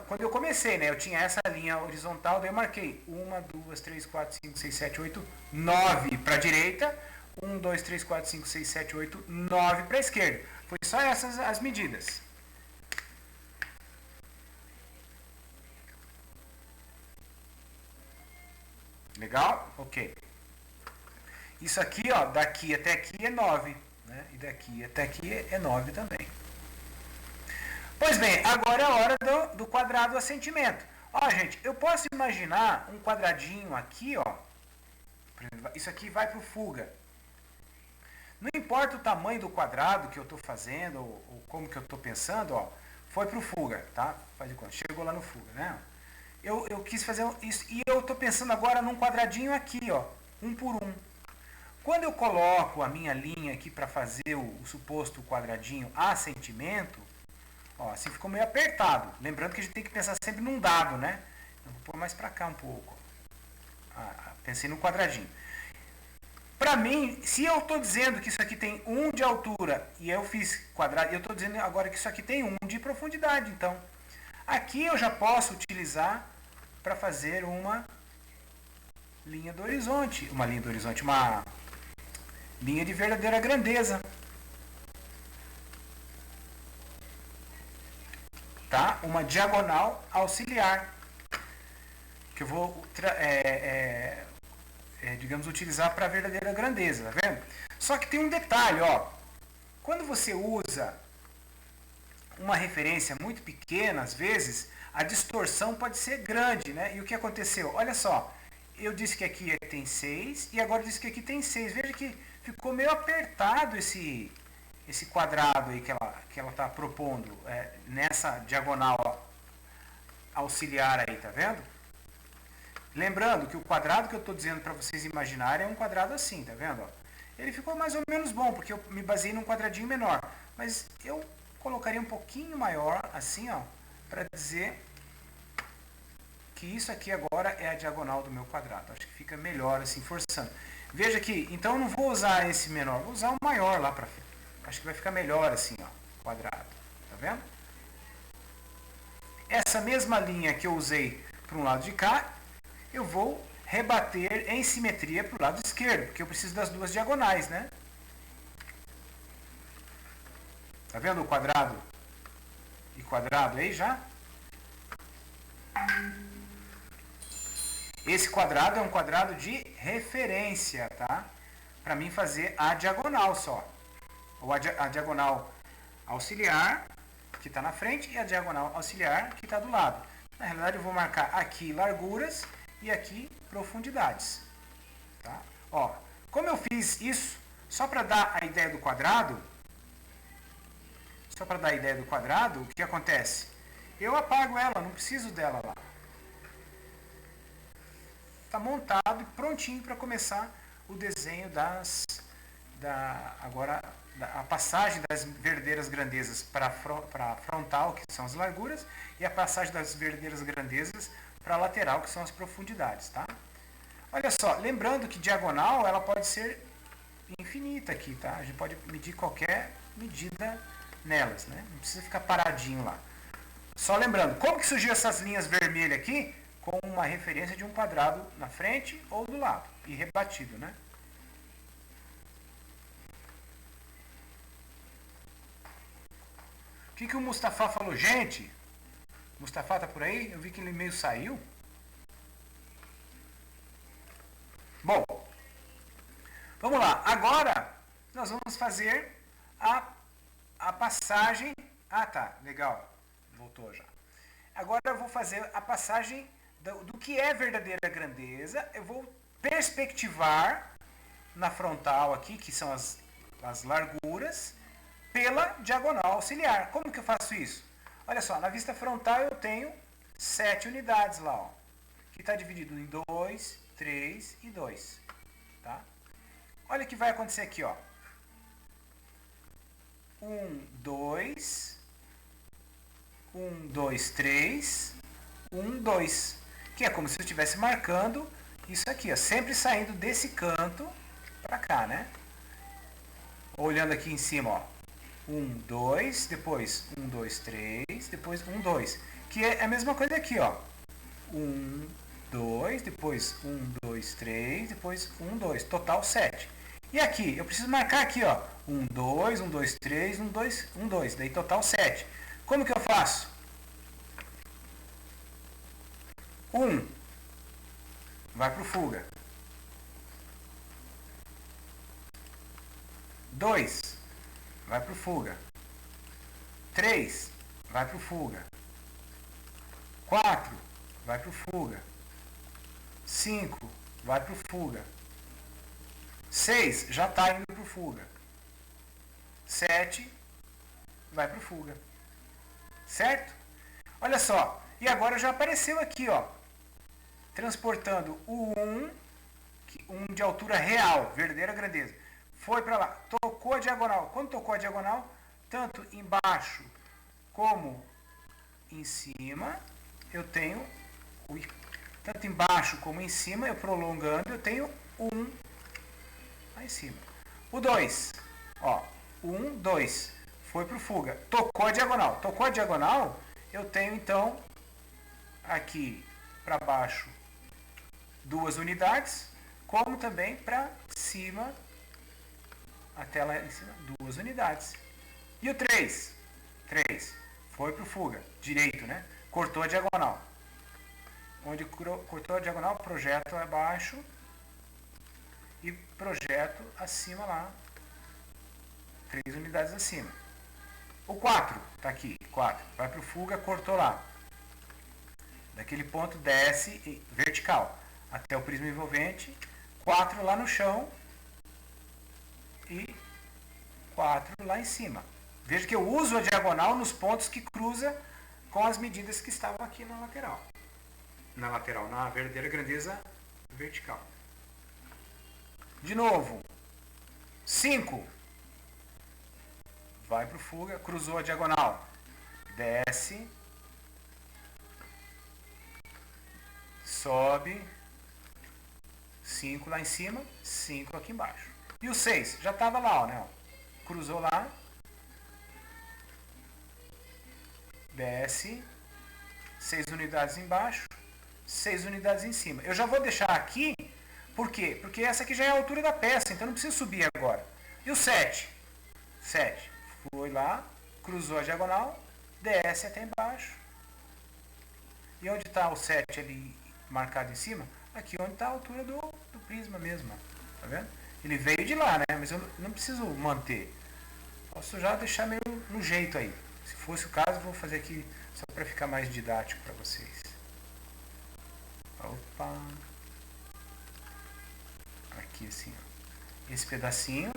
quando eu comecei, né? Eu tinha essa linha horizontal, daí eu marquei 1, 2, 3, 4, 5, 6, 7, 8, 9 para a direita. 1, 2, 3, 4, 5, 6, 7, 8, 9 para a esquerda. Foi só essas as medidas. Legal? Ok. Isso aqui, ó, daqui até aqui é 9, né? E daqui até aqui é 9 também. Pois bem, agora é a hora do quadrado assentimento. Ó, gente, eu posso imaginar um quadradinho aqui, ó. Por exemplo, isso aqui vai para o fuga. Não importa o tamanho do quadrado que eu estou fazendo, ou como que eu estou pensando, ó. Foi para o fuga, tá? Faz de conta, chegou lá no fuga, né? Eu quis fazer isso, e eu estou pensando agora num quadradinho aqui, ó, 1 por 1. Quando eu coloco a minha linha aqui para fazer o suposto quadradinho assentimento, ó, assim ficou meio apertado. Lembrando que a gente tem que pensar sempre num dado, né? Eu vou pôr mais para cá um pouco. Pensei no quadradinho. Para mim, se eu estou dizendo que isso aqui tem 1 de altura e eu fiz quadrado, eu estou dizendo agora que isso aqui tem 1 de profundidade. Então, aqui eu já posso utilizar para fazer uma linha do horizonte. Uma linha do horizonte, linha de verdadeira grandeza. Tá? Uma diagonal auxiliar. Que eu vou, digamos, utilizar para verdadeira grandeza, tá vendo? Só que tem um detalhe, ó. Quando você usa uma referência muito pequena, às vezes, a distorção pode ser grande, né? E o que aconteceu? Olha só, eu disse que aqui tem 6 e agora eu disse que aqui tem 6. Veja que ficou meio apertado esse quadrado aí que ela está propondo nessa diagonal auxiliar aí, tá vendo? Lembrando que o quadrado que eu estou dizendo para vocês imaginarem é um quadrado assim, tá vendo? Ó, ele ficou mais ou menos bom, porque eu me baseei num quadradinho menor. Mas eu colocaria um pouquinho maior, assim, ó, para dizer que isso aqui agora é a diagonal do meu quadrado. Acho que fica melhor assim, forçando. Veja aqui, então eu não vou usar esse menor, vou usar o maior lá para frente. Acho que vai ficar melhor assim, ó, quadrado. Tá vendo? Essa mesma linha que eu usei para um lado de cá, eu vou rebater em simetria para o lado esquerdo, porque eu preciso das duas diagonais, né? Tá vendo o quadrado e quadrado aí já? Esse quadrado é um quadrado de referência, tá? Para mim fazer a diagonal só. Ou a diagonal auxiliar, que está na frente, e a diagonal auxiliar, que está do lado. Na realidade, eu vou marcar aqui larguras e aqui profundidades. Tá? Ó, como eu fiz isso, só para dar a ideia do quadrado, o que acontece? Eu apago ela, não preciso dela lá. Está montado e prontinho para começar o desenho a passagem das verdadeiras grandezas para a frontal, que são as larguras, e a passagem das verdadeiras grandezas para a lateral, que são as profundidades, tá? Olha só, lembrando que diagonal ela pode ser infinita aqui, tá? A gente pode medir qualquer medida nelas, né? Não precisa ficar paradinho lá. Só lembrando, como que surgiu essas linhas vermelhas aqui? Com uma referência de um quadrado na frente ou do lado, e rebatido, né? O que o Mustafa falou? Gente, Mustafa tá por aí? Eu vi que ele meio saiu. Bom, vamos lá. Agora, nós vamos fazer a passagem... Ah, tá. Legal. Voltou já. Agora eu vou fazer a passagem do que é verdadeira grandeza. Eu vou perspectivar na frontal aqui, que são as larguras, pela diagonal auxiliar. Como que eu faço isso? Olha só, na vista frontal eu tenho 7 unidades lá, ó, que está dividido em 2, 3 e 2. Tá? Olha o que vai acontecer aqui, ó. 1, 2, 1, 2, 3, 1, 2. Que é como se eu estivesse marcando isso aqui, ó, sempre saindo desse canto para cá, né? Olhando aqui em cima, ó. 1, 2, depois 1, 2, 3, depois 1, 2. Que é a mesma coisa aqui, ó. 1, 2, depois 1, 2, 3, depois 1, 2. Total 7. E aqui, eu preciso marcar aqui, ó. 1, 2, 1, 2, 3, 1, 2, 1, 2. Daí total 7. Como que eu faço? 1 vai pro fuga. 2 vai pro fuga. 3 vai pro fuga. 4 vai pro fuga. 5 vai pro fuga. 6 já está indo pro fuga. 7 vai pro fuga. Certo? Olha só. E agora já apareceu aqui, ó. Transportando o 1 de altura real, verdadeira grandeza. Foi para lá, tocou a diagonal. Quando tocou a diagonal, tanto embaixo como em cima, eu tenho... tanto embaixo como em cima, eu prolongando, eu tenho 1 lá em cima. O 2, ó, 1, 2, foi para o fuga. Tocou a diagonal. Tocou a diagonal, eu tenho então aqui para baixo 2 unidades, como também para cima até lá em cima, 2 unidades. E o 3? 3 foi para o fuga, direito, né? Cortou a diagonal. Onde cortou a diagonal, projeto abaixo e projeto acima lá, 3 unidades acima. O 4 está aqui, 4, vai para o fuga, cortou lá. Daquele ponto desce vertical até o prisma envolvente, 4 lá no chão e 4 lá em cima. Veja que eu uso a diagonal nos pontos que cruza com as medidas que estavam aqui na lateral. Na verdadeira grandeza vertical. De novo, 5. Vai para o fuga, cruzou a diagonal. Desce. Sobe. 5 lá em cima, 5 aqui embaixo. E o 6? Já estava lá, ó, né? Cruzou lá. Desce. 6 unidades embaixo. 6 unidades em cima. Eu já vou deixar aqui. Por quê? Porque essa aqui já é a altura da peça, então não preciso subir agora. E o 7? 7. Foi lá, cruzou a diagonal, desce até embaixo. E onde está o 7 ali marcado em cima? Aqui onde está a altura do prisma mesmo. Tá vendo? Ele veio de lá, né? Mas eu não preciso manter. Posso já deixar meio no jeito aí. Se fosse o caso, vou fazer aqui só para ficar mais didático para vocês. Opa! Aqui assim, ó. Esse pedacinho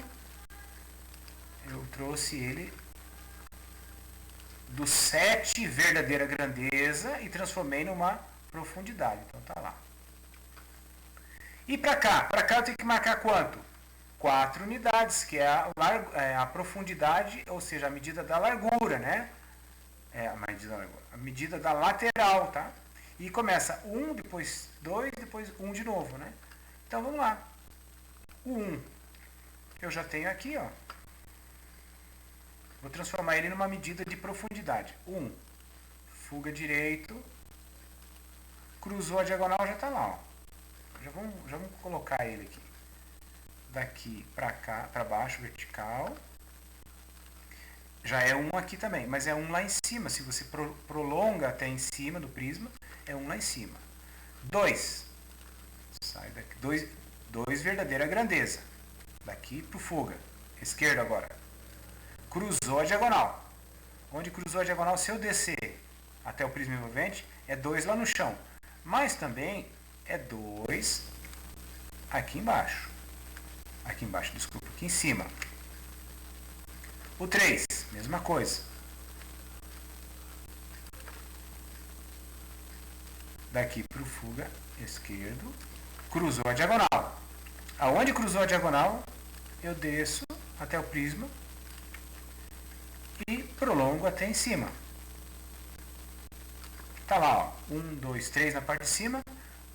eu trouxe ele do 7 verdadeira grandeza e transformei numa profundidade. Então tá lá. E para cá? Para cá eu tenho que marcar quanto? 4 unidades, que é a profundidade, ou seja, a medida da largura, né? A medida da lateral, tá? E começa 1, depois 2, depois 1 de novo, né? Então vamos lá. O 1 eu já tenho aqui, ó. Vou transformar ele numa medida de profundidade. 1. Fuga direito. Cruzou a diagonal, já está lá, ó. Já vamos colocar ele aqui. Daqui para cá, para baixo, vertical. Já é 1 aqui também, mas é 1 lá em cima. Se você prolonga até em cima do prisma, é 1 lá em cima. 2. Sai daqui. 2 verdadeira grandeza. Daqui para o fuga. Esquerda agora. Cruzou a diagonal. Onde cruzou a diagonal, se eu descer até o prisma envolvente, é 2 lá no chão. Mas também é 2 aqui embaixo. Aqui embaixo, desculpa, aqui em cima. O 3, mesma coisa. Daqui para o fuga esquerdo. Cruzou a diagonal. Aonde cruzou a diagonal, eu desço até o prisma e prolongo até em cima. Tá lá, ó. 1, 2, 3 na parte de cima,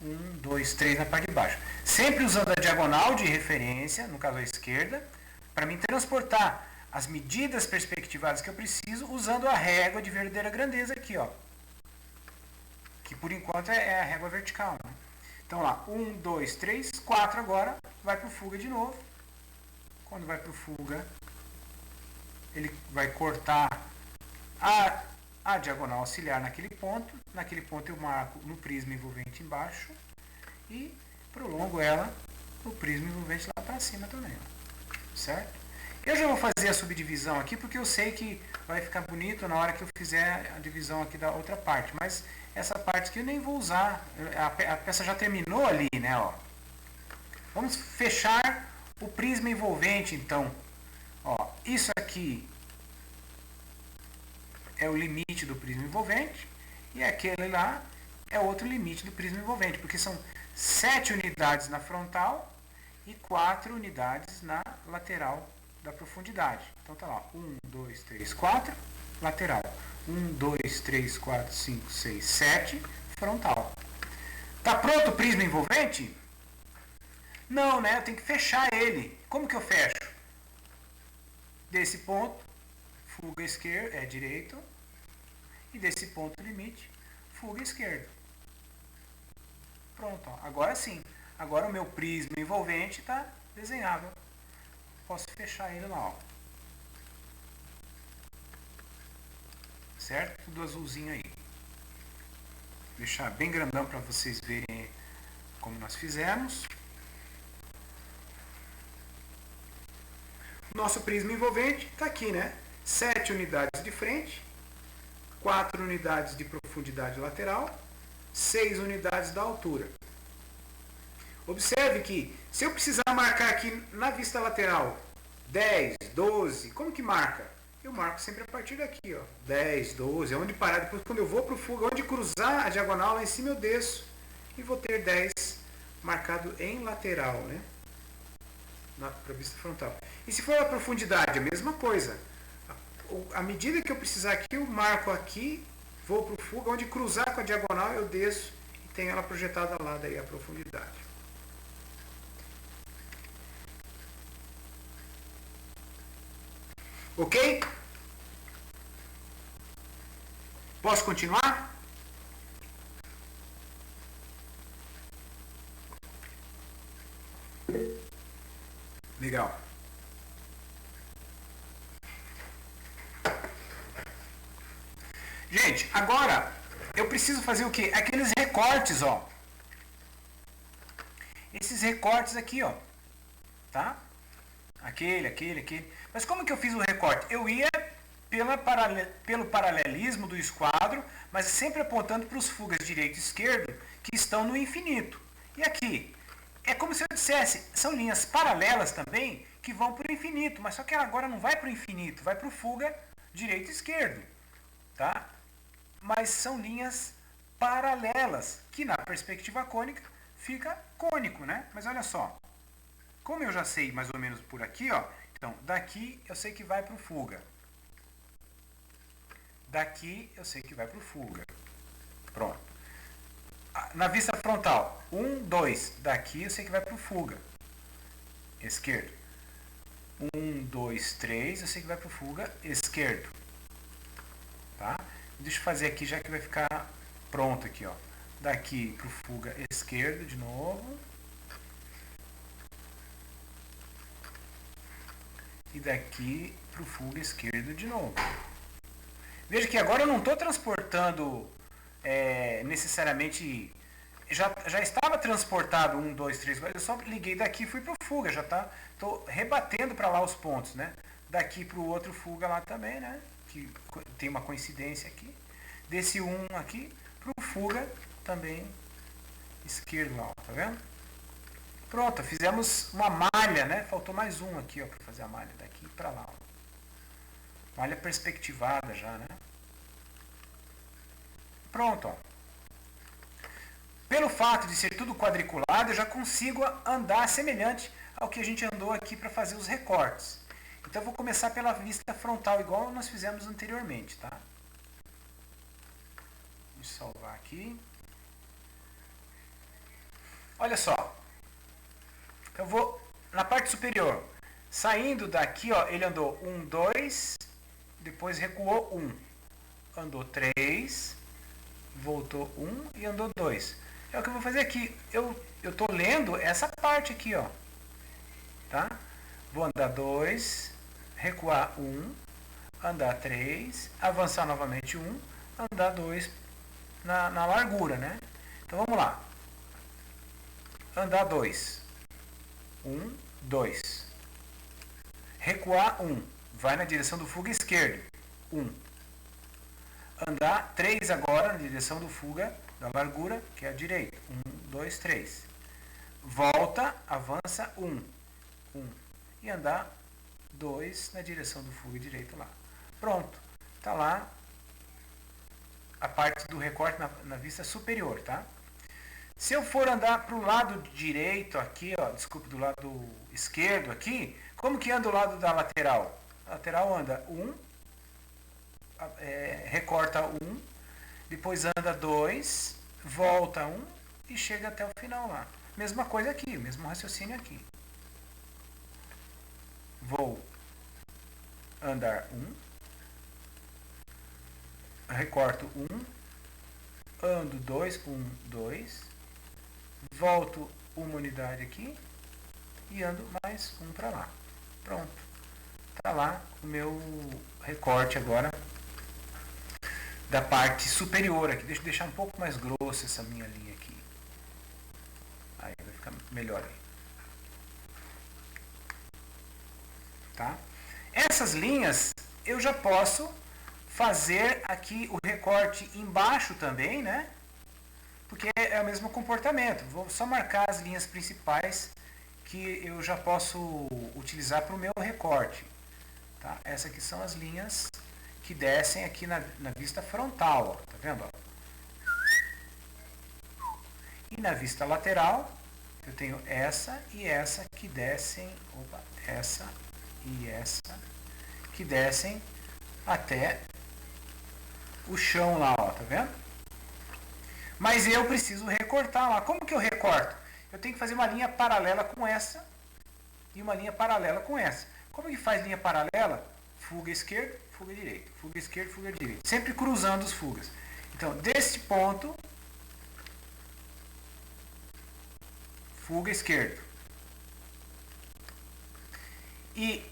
1, 2, 3 na parte de baixo. Sempre usando a diagonal de referência, no caso a esquerda, para me transportar as medidas perspectivadas que eu preciso, usando a régua de verdadeira grandeza aqui, ó. Que por enquanto é a régua vertical, né? Então lá, 1, 2, 3, 4 agora, vai para o fuga de novo. Quando vai para o fuga, ele vai cortar a diagonal auxiliar naquele ponto. Naquele ponto eu marco no prisma envolvente embaixo e prolongo ela no prisma envolvente lá para cima também, ó. Certo? Eu já vou fazer a subdivisão aqui porque eu sei que vai ficar bonito na hora que eu fizer a divisão aqui da outra parte, mas essa parte aqui eu nem vou usar, a peça já terminou ali, né, ó. Vamos fechar o prisma envolvente então. Ó, isso aqui é o limite do prisma envolvente e aquele lá é outro limite do prisma envolvente, porque são 7 unidades na frontal e 4 unidades na lateral da profundidade. Então tá lá, 1, 2, 3, 4, lateral. 1, 2, 3, 4, 5, 6, 7, frontal. Tá pronto o prisma envolvente? Não, né? Eu tenho que fechar ele. Como que eu fecho? Desse ponto, fuga esquerda, direito, e desse ponto limite, fuga esquerda. Pronto, ó. Agora sim. Agora o meu prisma envolvente está desenhável. posso fechar ele lá, ó. Certo? Tudo azulzinho aí. Vou deixar bem grandão para vocês verem como nós fizemos. Nosso prisma envolvente está aqui, né? 7 unidades de frente, 4 unidades de profundidade lateral, 6 unidades da altura. Observe que, se eu precisar marcar aqui na vista lateral 10, 12, como que marca? Eu marco sempre a partir daqui, ó, 10, 12, é onde parar. Depois, quando eu vou para o fuga, onde cruzar a diagonal, lá em cima eu desço e vou ter 10 marcado em lateral, né? Para a vista frontal. E se for a profundidade, a mesma coisa. À medida que eu precisar aqui, eu marco aqui, vou para o fuga, onde cruzar com a diagonal, eu desço e tenho ela projetada lá, daí a profundidade. Ok? Posso continuar? Legal. Gente, agora eu preciso fazer o quê? Aqueles recortes, ó. Esses recortes aqui, ó. Tá? Aquele. Mas como que eu fiz o recorte? Eu ia pelo paralelismo do esquadro, mas sempre apontando para os fugas direito e esquerdo que estão no infinito. E aqui, é como se eu dissesse, são linhas paralelas também que vão para o infinito, mas só que ela agora não vai para o infinito, vai para o fuga direito e esquerdo. Tá? Mas são linhas paralelas, que na perspectiva cônica fica cônico, né? Mas olha só, como eu já sei mais ou menos por aqui, ó, então daqui eu sei que vai para o fuga. Daqui eu sei que vai para o fuga. Pronto. Na vista frontal, 1, 2. Daqui eu sei que vai para o fuga. Esquerdo. 1, 2, 3. Eu sei que vai para o fuga esquerdo. Tá? Deixa eu fazer aqui já que vai ficar pronto aqui, ó. Daqui para o fuga esquerdo de novo. E daqui para o fuga esquerdo de novo. Veja que agora eu não estou transportando necessariamente... Já estava transportado 1, 2, 3, eu só liguei daqui e fui para o fuga. Já estou rebatendo para lá os pontos, né? Daqui para o outro fuga lá também, né? Que tem uma coincidência aqui. Desse 1 aqui para o fuga também esquerdo lá, tá vendo? Pronto, fizemos uma malha, né? Faltou mais um aqui, ó, para fazer a malha daqui para lá. Ó. Malha perspectivada já, né? Pronto, ó. Pelo fato de ser tudo quadriculado, eu já consigo andar semelhante ao que a gente andou aqui para fazer os recortes. Então eu vou começar pela vista frontal, igual nós fizemos anteriormente, tá? Deixa eu salvar aqui. Olha só. Eu vou na parte superior. Saindo daqui, ó, ele andou 1, 2, depois recuou 1. Andou 3, voltou 1 e andou 2. É o que eu vou fazer aqui. Eu estou lendo essa parte aqui, ó. Tá? Vou andar 2, recuar 1, andar 3, avançar novamente 1, andar 2 na largura, né? Então vamos lá. Andar 2. 1, 2. Recuar 1. Vai na direção do fuga esquerdo. 1. Andar 3 agora na direção do fuga da largura, que é a direita. 1, 2, 3. Volta, avança 1. 1. E andar 2 na direção do fuga direito lá. Pronto. Está lá a parte do recorte na vista superior, tá? Se eu for andar para o lado direito aqui, ó, desculpe, do lado esquerdo aqui, como que anda o lado da lateral? A lateral anda 1, recorta 1, depois anda 2, volta 1 e chega até o final lá. Mesma coisa aqui, mesmo raciocínio aqui. Vou andar 1, recorto 1, ando 2, 1, 2, volto uma unidade aqui e ando mais um para lá. Pronto. Tá lá o meu recorte agora da parte superior aqui. Deixa eu deixar um pouco mais grossa essa minha linha aqui. Aí vai ficar melhor aí. Tá? Essas linhas eu já posso fazer aqui o recorte embaixo também, né? Porque é o mesmo comportamento. Vou só marcar as linhas principais que eu já posso utilizar para o meu recorte. Tá? Essas aqui são as linhas que descem aqui na vista frontal, ó, tá vendo? Ó? E na vista lateral, eu tenho essa e essa que descem, essa e essa que descem até o chão lá, ó, tá vendo? Mas eu preciso recortar lá. Como que eu recorto? Eu tenho que fazer uma linha paralela com essa e uma linha paralela com essa. Como que faz linha paralela? Fuga esquerda, fuga direita. Fuga esquerda, fuga direita. Sempre cruzando os fugas. Então, desse ponto, fuga esquerda. E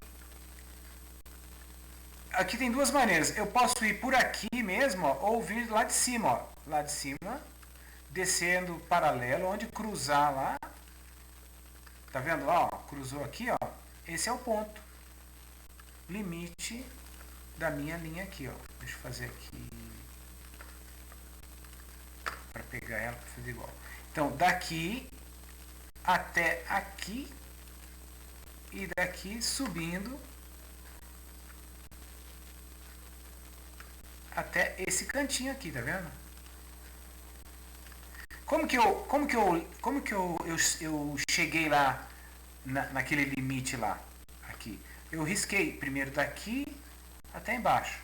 aqui tem duas maneiras. Eu posso ir por aqui mesmo, ó, ou vir lá de cima, ó. Lá de cima, descendo paralelo, onde cruzar lá. Tá vendo lá, ó? Cruzou aqui, ó. Esse é o ponto. Limite da minha linha aqui, ó. Deixa eu fazer aqui para pegar ela para fazer igual. Então, daqui até aqui e daqui subindo até esse cantinho aqui, tá vendo? Como que eu cheguei lá naquele limite lá? Aqui. Eu risquei primeiro daqui até embaixo.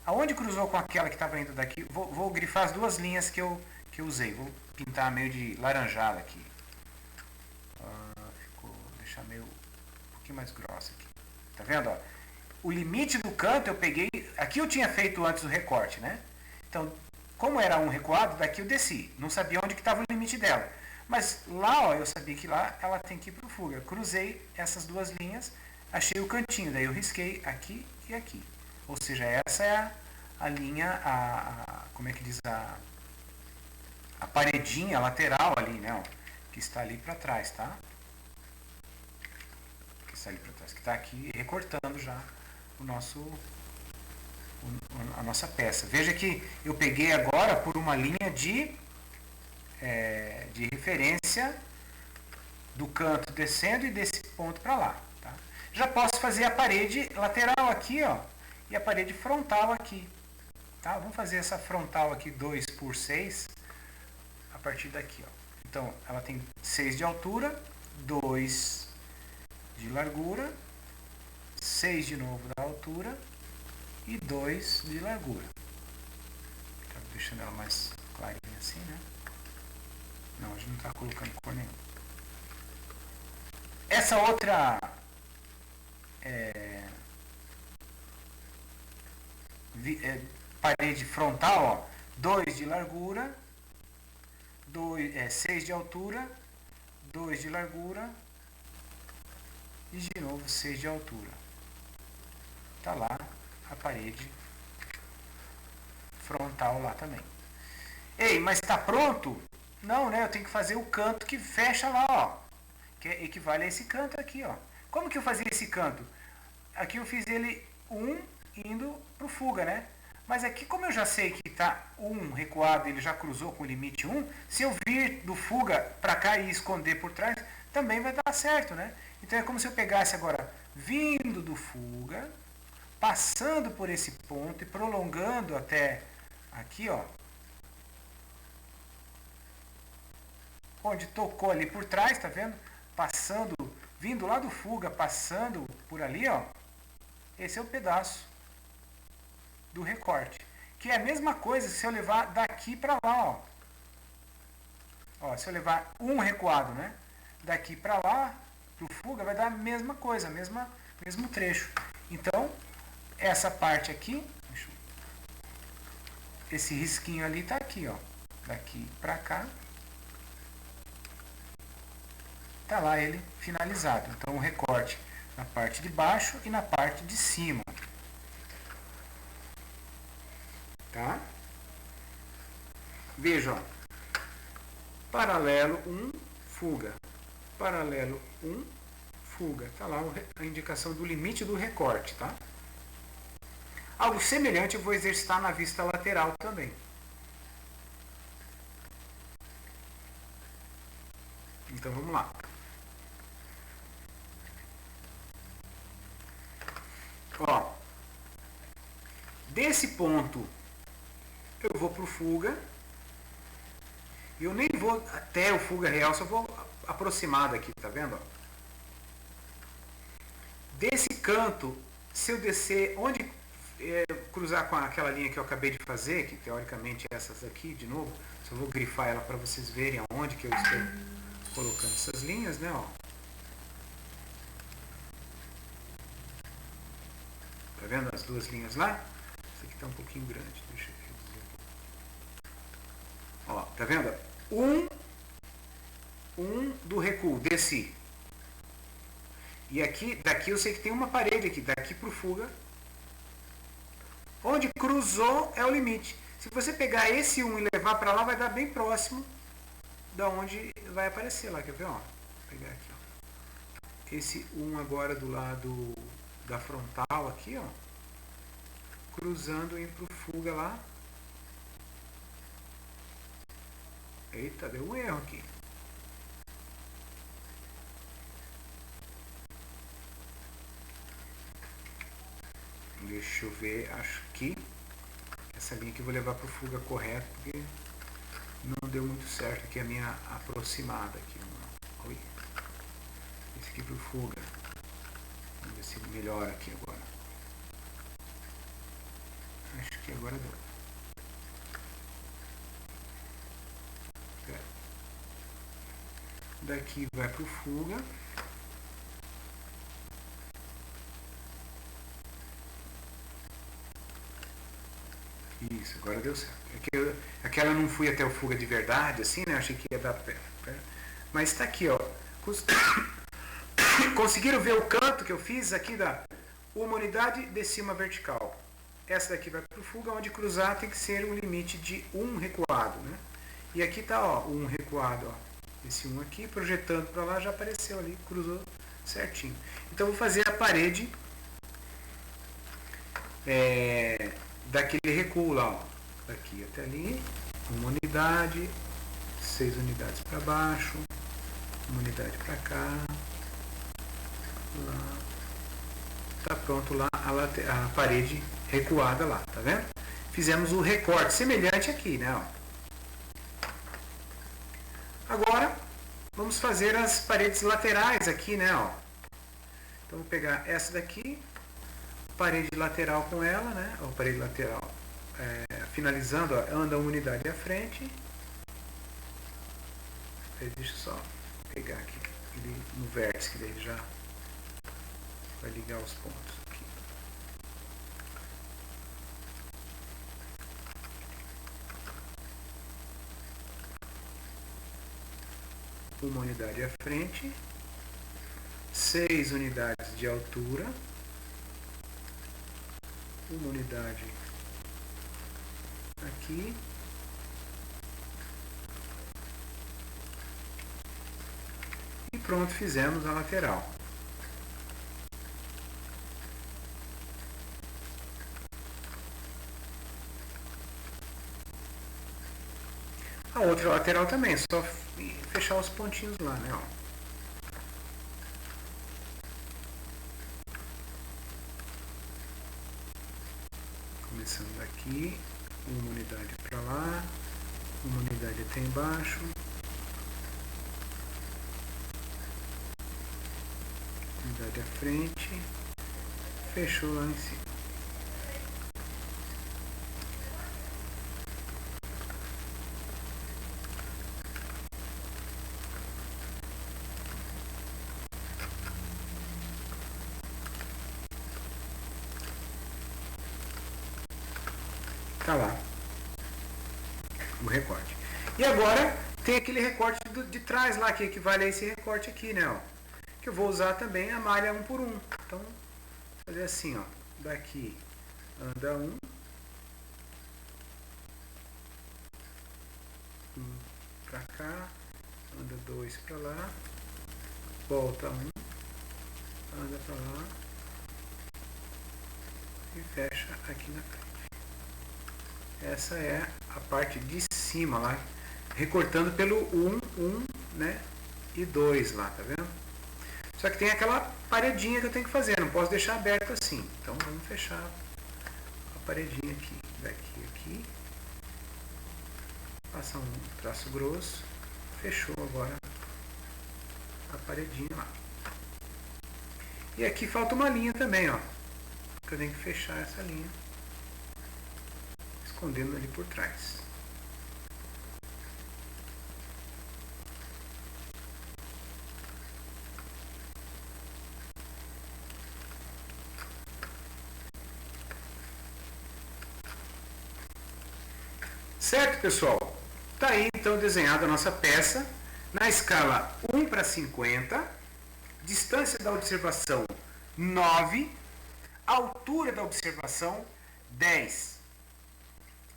Aonde cruzou com aquela que estava indo daqui, vou grifar as duas linhas que eu usei. Vou pintar meio de laranjada aqui. Deixar meio um pouquinho mais grossa aqui. Tá vendo? Ó? O limite do canto eu peguei. Aqui eu tinha feito antes o recorte, né? Então, como era um recuado, daqui eu desci. Não sabia onde que estava o limite dela. Mas lá, ó, eu sabia que lá ela tem que ir para o fuga. Cruzei essas duas linhas, achei o cantinho. Daí eu risquei aqui e aqui. Ou seja, essa é a linha, como é que diz, a paredinha lateral ali, né? Ó, que está ali para trás, tá? Que está ali para trás, que está aqui recortando já a nossa peça. Veja que eu peguei agora por uma linha de referência do canto descendo e desse ponto para lá. Tá? Já posso fazer a parede lateral aqui, ó, e a parede frontal aqui. Tá? Vamos fazer essa frontal aqui 2 por 6 a partir daqui. Ó. Então, ela tem 6 de altura, 2 de largura, 6 de novo da altura e 2 de largura. Tá deixando ela mais clarinha assim, né? Não, a gente não está colocando cor nenhuma. Essa outra parede frontal, ó, 2 de largura, 6 de altura, 2 de largura e de novo 6 de altura. Tá lá a parede frontal lá também. Ei, mas está pronto? Não, né? Eu tenho que fazer o canto que fecha lá, ó. Que equivale a esse canto aqui, ó. Como que eu fazia esse canto? Aqui eu fiz ele 1 indo pro fuga, né? Mas aqui, como eu já sei que está 1 recuado, ele já cruzou com o limite 1, se eu vir do fuga para cá e esconder por trás, também vai dar certo, né? Então é como se eu pegasse agora, vindo do fuga, passando por esse ponto e prolongando até aqui, ó. Onde tocou ali por trás, tá vendo? Passando, vindo lá do fuga, passando por ali, ó. Esse é o pedaço do recorte. Que é a mesma coisa se eu levar daqui para lá, ó. Ó, se eu levar um recuado, né? Daqui para lá, pro fuga, vai dar a mesma coisa, mesmo trecho. Então, essa parte aqui, esse risquinho ali tá aqui, ó. Daqui para cá. Tá lá ele finalizado. Então o recorte na parte de baixo e na parte de cima. Tá? Veja, ó. Paralelo 1, fuga. Paralelo 1, fuga. Tá lá a indicação do limite do recorte, tá? Algo semelhante eu vou exercitar na vista lateral também. Então vamos lá. Ó, desse ponto eu vou para o fuga. E eu nem vou até o fuga real, só vou aproximar daqui, tá vendo? Desse canto, se eu descer, onde cruzar com aquela linha que eu acabei de fazer, que teoricamente é essas aqui, de novo, só vou grifar ela para vocês verem aonde que eu estou colocando essas linhas, né? Ó. Tá vendo as duas linhas lá? Essa aqui tá um pouquinho grande, deixa eu reduzir um pouco. Ó, tá vendo? Um do recuo, desci. E aqui, daqui eu sei que tem uma parede aqui, daqui pro fuga. Onde cruzou é o limite. Se você pegar esse 1 e levar para lá, vai dar bem próximo da onde vai aparecer lá, quer ver? Ó, vou pegar aqui, ó. Esse 1 agora do lado da frontal aqui, ó. Cruzando, indo pro fuga lá. Eita, deu um erro aqui. Deixa eu ver, acho que essa linha aqui eu vou levar para o fuga correto, porque não deu muito certo aqui a minha aproximada aqui. Oi. Esse aqui para o fuga. Vamos ver se ele melhora aqui agora. Acho que agora deu. Daqui vai para o fuga. Isso, agora deu certo. Aquela eu não fui até o fuga de verdade, assim, né? Achei que ia dar pé. Mas está aqui, ó. Conseguiram ver o canto que eu fiz aqui da uma unidade de cima vertical. Essa daqui vai para o fuga, onde cruzar tem que ser um limite de 1 recuado, né? E aqui está, ó, 1 recuado, ó. Esse 1 aqui, projetando para lá, já apareceu ali, cruzou certinho. Então, vou fazer a parede daquele recuo lá, ó. Daqui até ali, 1 unidade, 6 unidades para baixo, 1 unidade para cá, lá. Tá pronto lá a parede recuada lá, tá vendo? Fizemos o recorte semelhante aqui, né? Ó. Agora, vamos fazer as paredes laterais aqui, né? Ó. Então, vou pegar essa daqui, parede lateral com ela, né? Ó, parede lateral. Finalizando, ó, anda 1 unidade à frente. Aí, deixa eu só pegar aqui no vértice, que daí já vai ligar os pontos aqui. Uma unidade à frente, 6 unidades de altura, 1 unidade aqui, e pronto, fizemos a lateral. A outra lateral também, é só fechar os pontinhos lá, né? Ó. Começando daqui, 1 unidade para lá, 1 unidade até embaixo, unidade à frente, fechou lá em cima. Tá lá o recorte. E agora tem aquele recorte de trás lá que equivale a esse recorte aqui, né? Ó, que eu vou usar também a malha 1 por 1. Então, vou fazer assim, ó, daqui anda 1, para cá, anda 2 para lá, volta 1, anda para lá e fecha aqui na frente. Essa é a parte de cima lá, recortando pelo 1, 1, né, e 2 lá, tá vendo? Só que tem aquela paredinha que eu tenho que fazer, não posso deixar aberto assim. Então vamos fechar a paredinha aqui, daqui aqui. Passa um traço grosso, fechou agora a paredinha lá. E aqui falta uma linha também, ó, que eu tenho que fechar essa linha, escondendo ali por trás. Certo, pessoal? Tá aí então desenhada a nossa peça na escala 1 para 50, distância da observação 9, altura da observação 10.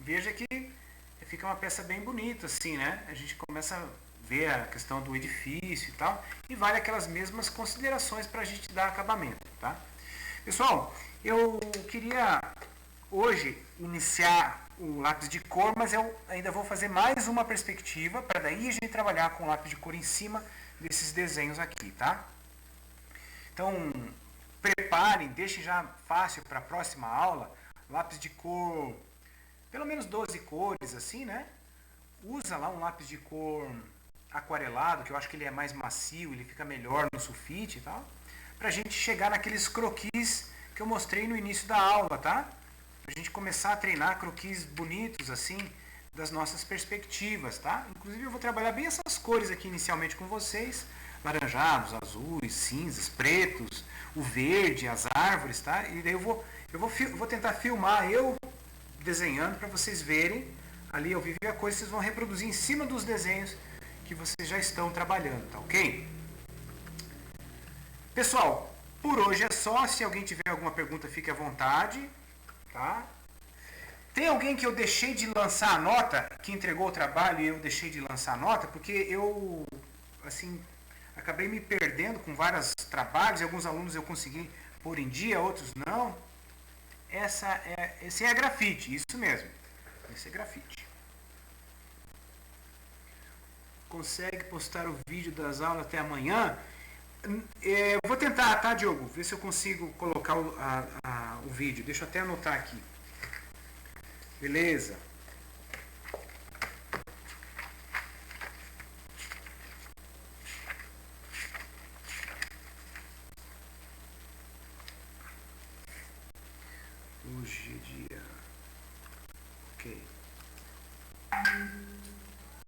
Veja que fica uma peça bem bonita assim, né? A gente começa a ver a questão do edifício e tal, e vale aquelas mesmas considerações para a gente dar acabamento, tá? Pessoal, eu queria hoje iniciar o lápis de cor, mas eu ainda vou fazer mais uma perspectiva para daí a gente trabalhar com o lápis de cor em cima desses desenhos aqui, tá? Então, preparem, deixem já fácil para a próxima aula, lápis de cor, pelo menos 12 cores assim, né? Usa lá um lápis de cor aquarelado, que eu acho que ele é mais macio, ele fica melhor no sulfite e tal, para a gente chegar naqueles croquis que eu mostrei no início da aula, tá? Pra gente começar a treinar croquis bonitos assim das nossas perspectivas, tá? Inclusive eu vou trabalhar bem essas cores aqui inicialmente com vocês, laranjados, azuis, cinzas, pretos, o verde, as árvores, tá? E daí eu vou tentar filmar eu desenhando para vocês verem ali ao vivo a coisa, vocês vão reproduzir em cima dos desenhos que vocês já estão trabalhando, tá ok? Pessoal, por hoje é só. Se alguém tiver alguma pergunta, fique à vontade. Tá? Tem alguém que eu deixei de lançar a nota, que entregou o trabalho e eu deixei de lançar a nota, porque eu, assim, acabei me perdendo com vários trabalhos, e alguns alunos eu consegui pôr em dia, outros não. Esse é grafite, isso mesmo. Esse é grafite. Consegue postar o vídeo das aulas até amanhã? Eu vou tentar, tá, Diogo? Ver se eu consigo colocar o vídeo. Deixa eu até anotar aqui. Beleza. Hoje é dia... Ok.